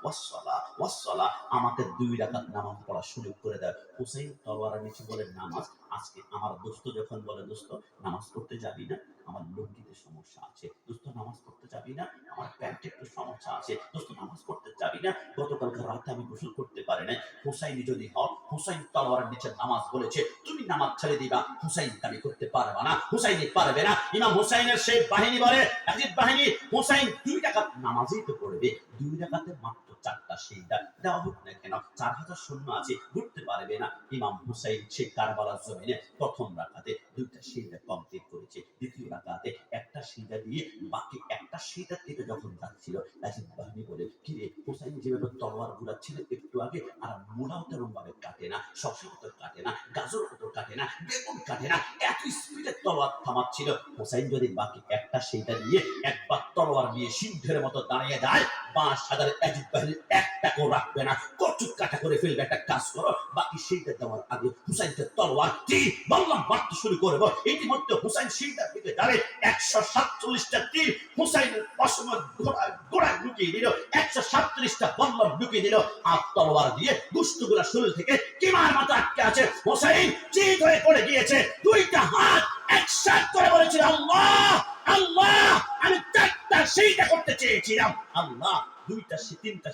Speaker 1: ওয়াস-সালাহ, আমাকে 2 রাকাত নামাজ পড়ার সুযোগ করে দাও। হুসাইন তলোয়ারের নিচে বলে নামাজ। আজকে আমার দোস্ত যখন বলে, দোস্ত নামাজ পড়তে যাবি না? আমার লুঙ্গিতে সমস্যা আছে। দোস্ত নামাজ পড়তে যাবি না? আমার প্যান্টে একটু সমস্যা আছে। দোস্ত নামাজ পড়তে যাবি না? গতকালকে রাতে আমি গোসল করতে পারি নাই। হুসাইনি যদি হও, হুসাইন তলোয়ারের নিচে নামাজ বলেছে, তুমি নামাজ ছেড়ে দিবা, হুসাইন দাবি করতে পারবে না, হুসাইনি পারবে না। ইমাম হুসাইনের সেই বাহিনী বলে, ইয়াজিদ বাহিনী, হুসাইন 2 রাকাত নামাজই তো পড়বে, 2 রাকাতে মাত্র 4টা সিজদা দেওয়া হোক না কেন? 4000 সৈন্য আছে, ঘুরতে পারবে না। ইমাম হুসাইন সেই কারবালার জমিনে প্রথম রাকাতে 2টা সিজদা কমপ্লিট করেছে, দ্বিতীয় রাকাতে একটা সিজদা দিয়ে বাকি একটা সিজদা থেকে যখন যাচ্ছিল, ইয়াজিদ বাহিনী বলে, কি রে হুসাইন যেভাবে তলোয়ার ঘুরাচ্ছিল একটু আগে, আর মুলাও তেমন ভাবে কাটে না, শশা তো কাটে না, গাজর তো কাটে না, বেগুন কাটে না, এত স্পিডে তলোয়ার থামাচ্ছিল। হুসাইন যদি বাকি একটা সিজদা দিয়ে একবার তলোয়ার নিয়ে সিংহের মতো দাঁড়িয়ে যায়, 5000 ইয়াজিদ বাহিনী একটাকেও রাখবে না, কচু কাটা করে ফেলবে। একটা কাজ করো, বাকি সিজদা দেওয়ার আগে হুসাইনকে তলোয়ার তীর বললাম মারতে শুরু করবো। ইতিমধ্যে হুসাইন সিজদার দিকে দাঁড়িয়ে 147টা তীর হুসাইনের পশমের গোড়ায় ঢুকিয়ে দিল, 147টা বল্লম ঢুকিয়ে দিল। আর তলোয়ার দিয়ে দুষ্টগুলা শরীর থেকে কিমার মতো আটকে আছে। হুসাইন চিৎ হয়ে পড়ে গিয়েছে, 2টা হাত একসাথ করে বলেছিল, আল্লাহ আল্লাহ, আমি 4টা সেইটা করতে চেয়েছিলাম, আল্লাহ 3টা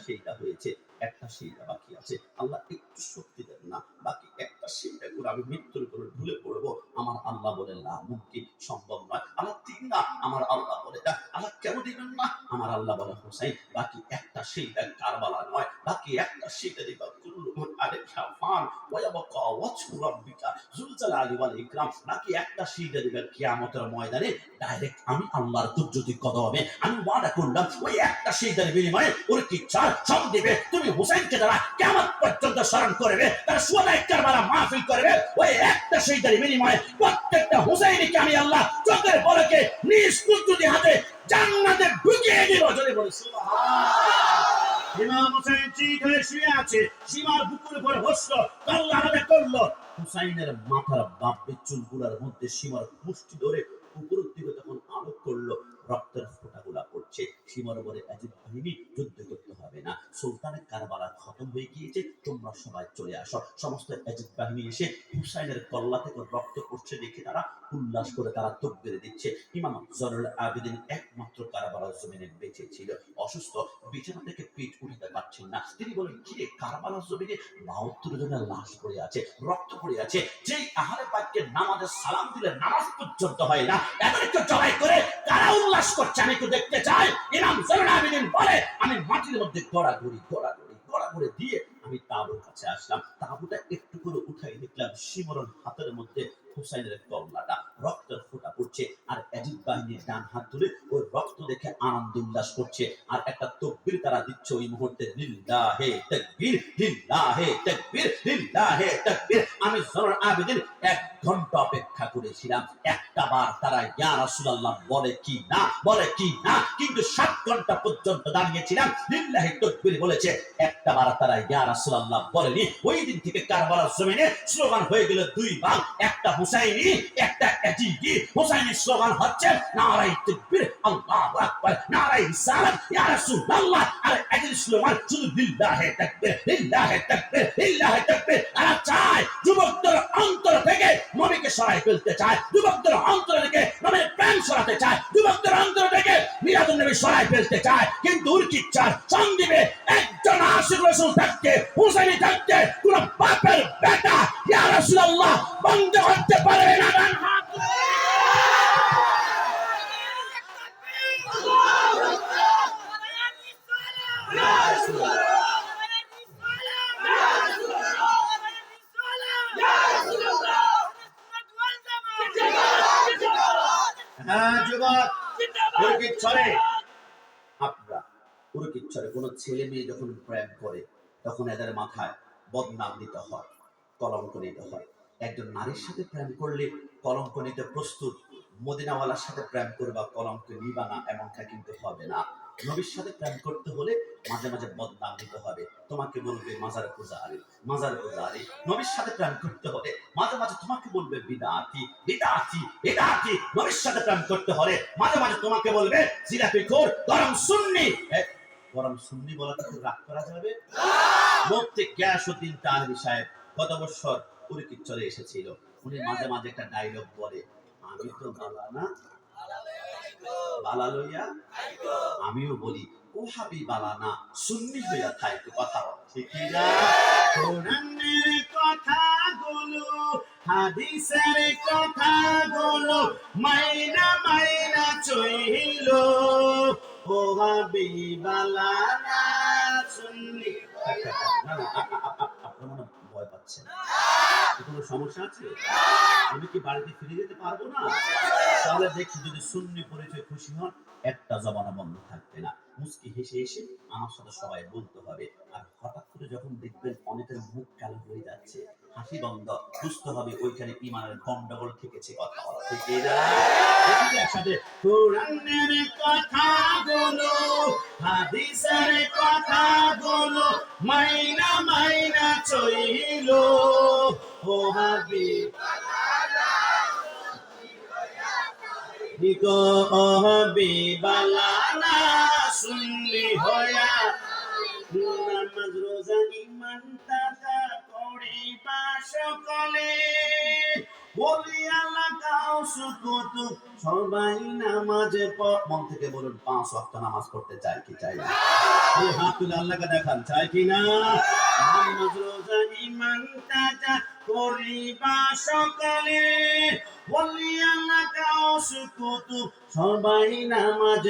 Speaker 1: সেইটা হয়েছে, একটা সেইটা বাকি আছে, আল্লাহ একটু শক্তি দেন না, বাকি একটা সেইটা করে আমি মৃত্যুর করে ঢুলে পড়বো। আমার আল্লাহ বলে, না মুমকিন, সম্ভব নয়। আল্লাহ দিন না, আমার আল্লাহ বলে, না আল্লাহ কেন দিবেন না? আমার আল্লাহ বলে, হুসাইন বাকি একটা সেইটা কারবালা নয়, বাকি একটা সেইটা দিবা, কুল্লুহুম আলাইহা ফান ওয়া ইয়াবকা ওয়াজহু রাব্বিকা যুল জালালি ওয়াল ইকরাম, বাকি একটা সেইটা দিবা কিয়ামতের ময়দানে ডাইরেক্ট আমি আল্লাহর কুদরতি কদমে আমি ওয়াদা করলাম, ওই একটা সেইটার বিনিময়ে ওর কি চার সব দিবে। তুমি হুসাইনকে যারা কিয়ামত পর্যন্ত স্মরণ করবে, তারা সুহাদায়ে কারবালা মাহফিল করবে, ওই একটা সেইটার বিনিময়ে প্রত্যেকটা হুসাইনিকে আমি আল্লাহ চোখের পলকে নিজ কুদরতি হাতে জান্নাতে ঢুকিয়ে দিব। যদি বলি সুবহানাল্লাহ। ইমাম হুসাইন চিৎ হয়ে শুয়ে আছে, সীমার বুকের উপর বসলো, আল্লাহ আলাদা করলো। হুসাইনের মাথার বাপের চুলগুলার মধ্যে সীমার মুষ্টি ধরে উপরের দিকে তখন আলোক করলো, রক্তের ফোঁটাগুলা পড়ছে। সীমার উপরে ইয়াজিদ বাহিনী যুদ্ধ করতে হবে না, সুলতানের কারবালা খতম হয়ে গিয়েছে, তোমরা সবাই চলে আসো। সমস্ত ইয়াজিদ বাহিনী এসে হুসাইনের কল্লা থেকে রক্ত পড়ছে দেখে তারা উল্লাস করে তারা তকবীর দিচ্ছে। ইমাম জয়নুল আবেদিন একমাত্র কারবালার জমিনে বেঁচে ছিল, অসুস্থ, বিছানা থেকে পিঠ উঠাতে পারছেন না। তিনি বলেন, কি রে, কারবালার জমিনে 72 জনের লাশ পড়ে আছে, রক্ত পড়ে আছে, যেই আহলে পাককে নামাজের সালাম দিলে নামাজ পর্যন্ত হয় না, এদেরকে জবাই করে কারা উল্লাস করছে আমি একটু দেখতে চাই। ইমাম জয়নুল আবেদিন বলে, আমি মাটির মধ্যে গড়াগড়ি দিয়ে আমি তাঁবুর কাছে আসলাম, তাঁবুটা একটু করে উঠাই দেখলাম শিমরন হাতের মধ্যে হুসাইনের কল্লাটা, রক্তের ফোঁটা পড়ছে, আর ইয়াজিদ বাহিনীর ডান হাত ধরে ওই রক্ত দেখে আনন্দ উল্লাস করছে, আর একটা তাকবীর তারা দিচ্ছে ওই মুহূর্তে, লিল্লাহে তাকবীর, লিল্লাহে তাকবীর, লিল্লাহে তাকবীর। আমি জয়নুল আবেদিন 1 ঘন্টা অপেক্ষা করেছিলাম, একটা বার তারা ইয়া রাসূলুল্লাহ বলে কি না, কিন্তু 7 ঘন্টা পর্যন্ত দাঁড়িয়েছিলাম, লিল্লাহি তাকবীর বলেছে, একটা বার তারা ইয়া রাসূলুল্লাহ বলেনি। ওই দিন থেকে কারবালার জমিনে স্লোগান হয়ে গেল 2 ভাগ, একটা হুসাইনি একটা ইয়াজিদি। হুসাইনি স্লোগান হচ্ছে নারায়ে তাকবীর, আল্লাহু আকবার, নারায়ে রিসালাত, ইয়া রাসূলুল্লাহ। আর ইয়াজিদি স্লোগান শুধু লিল্লাহি তাকবীর, লিল্লাহি তাকবীর, লিল্লাহি তাকবীর। আর চাই যুবকদের অন্তর থেকে নবীকে সরাই ফেলতে চায়, যুবকদের অন্তর থেকে নবীর প্রেম সরাতে চায়, যুবকদের অন্তর থেকে মিলাদুন নবী সরাই ফেলতে চায়, কিন্তু ওর কি চায় সন্দীপে একজন আশিক রাসূল থাকতে, হুসাইনি থাকতে, কোন বাপের বেটা ইয়া রাসূলুল্লাহ বন্ধ করতে পারবে না। হ্যাঁ যুবক, উরকিচ্ছরে আপনারা উরকিচ্ছরে কোন ছেলে মেয়ে যখন প্রেম করে, তখন এদের মাথায় বদনাম নিতে হয়, কলঙ্ক নিতে হয়। একজন নারীর সাথে প্রেম করলে কলঙ্ক নিতে প্রস্তুত, মদিনাওয়ালার সাথে প্রেম করবা কলঙ্ক নিবা না এমনটা কিন্তু হবে না। নবীর সাথে প্রেম করতে হলে মাঝে মাঝে বদনাম দিতে হবে, তোমাকে বলবে মাজার পূজারি, মাজার পূজারি। নবীর সাথে প্রেম করতে হলে মাঝে মাঝে তোমাকে বলবে বিদআতি, বিদআতি, বিদআতি। নবীর সাথে প্রেম করতে হলে মাঝে মাঝে তোমাকে বলবে জিলাপিখোর, গরম সুন্নি। গরম সুন্নি বলাতে কি রাগ করা যাবে? মুফতি গিয়াসউদ্দিন তানভী সাহেব গত বছর উরকিত চলে এসেছিল। উনি মাঝে মাঝে একটা ডায়লগ বলে, আমি তো বালা না, বালা লইয়া আমিও বলি ওহাবি বালা না, সুন্নি হইয়া থাইকো। কথা ঠিক কি না? কোরআনের কথাগুলো, হাদিসের কথাগুলো মাইনা মাইনা চইল, ওহাবি বালা না, সুন্নি। না, না, আপনারা মনে হয় ভয় পাচ্ছেন। কোনো সমস্যা আছে? আমি কি বাড়িতে ফিরে যেতে পারবো না? তাহলে দেখি যদি সুন্নি পরিচয় খুশি হন, একটা জবানা বন্ধ থাকবে না। মুস্কি হেসে হেসে আমার সাথে সবাই বলতে হবে। আর হঠাৎ করে যখন দেখবেন অনেকের মুখ কালো হয়ে যাচ্ছে, হাসি বন্ধ, বুঝতে হবে ওইখানে ইমানের গন্ডগোল থেকেছে। কথা বলা ঠিক না? দেখি একসাথে কোরআনের কথাগুলো, হাদিসের কথাগুলো মাইনা মাইনা চইল, ও হাবিব নিকো বিবালানা, সুন্নি হইয়া নামাজ রোজা ঈমান তাজা করিবা সকলে, বলিয়া লাগাও সুকুত সবাই নামাজে মন থেকে বলুন 5 ওয়াক্ত নামাজ পড়তে চাই কি চাই না? এই হাত তুলে আল্লাহকে দেখান, চাই কি না? নামাজ রোজা ঈমান তাজা করিবা সকলে, বলিয়া লাগাও সুকুত সবাই নামাজে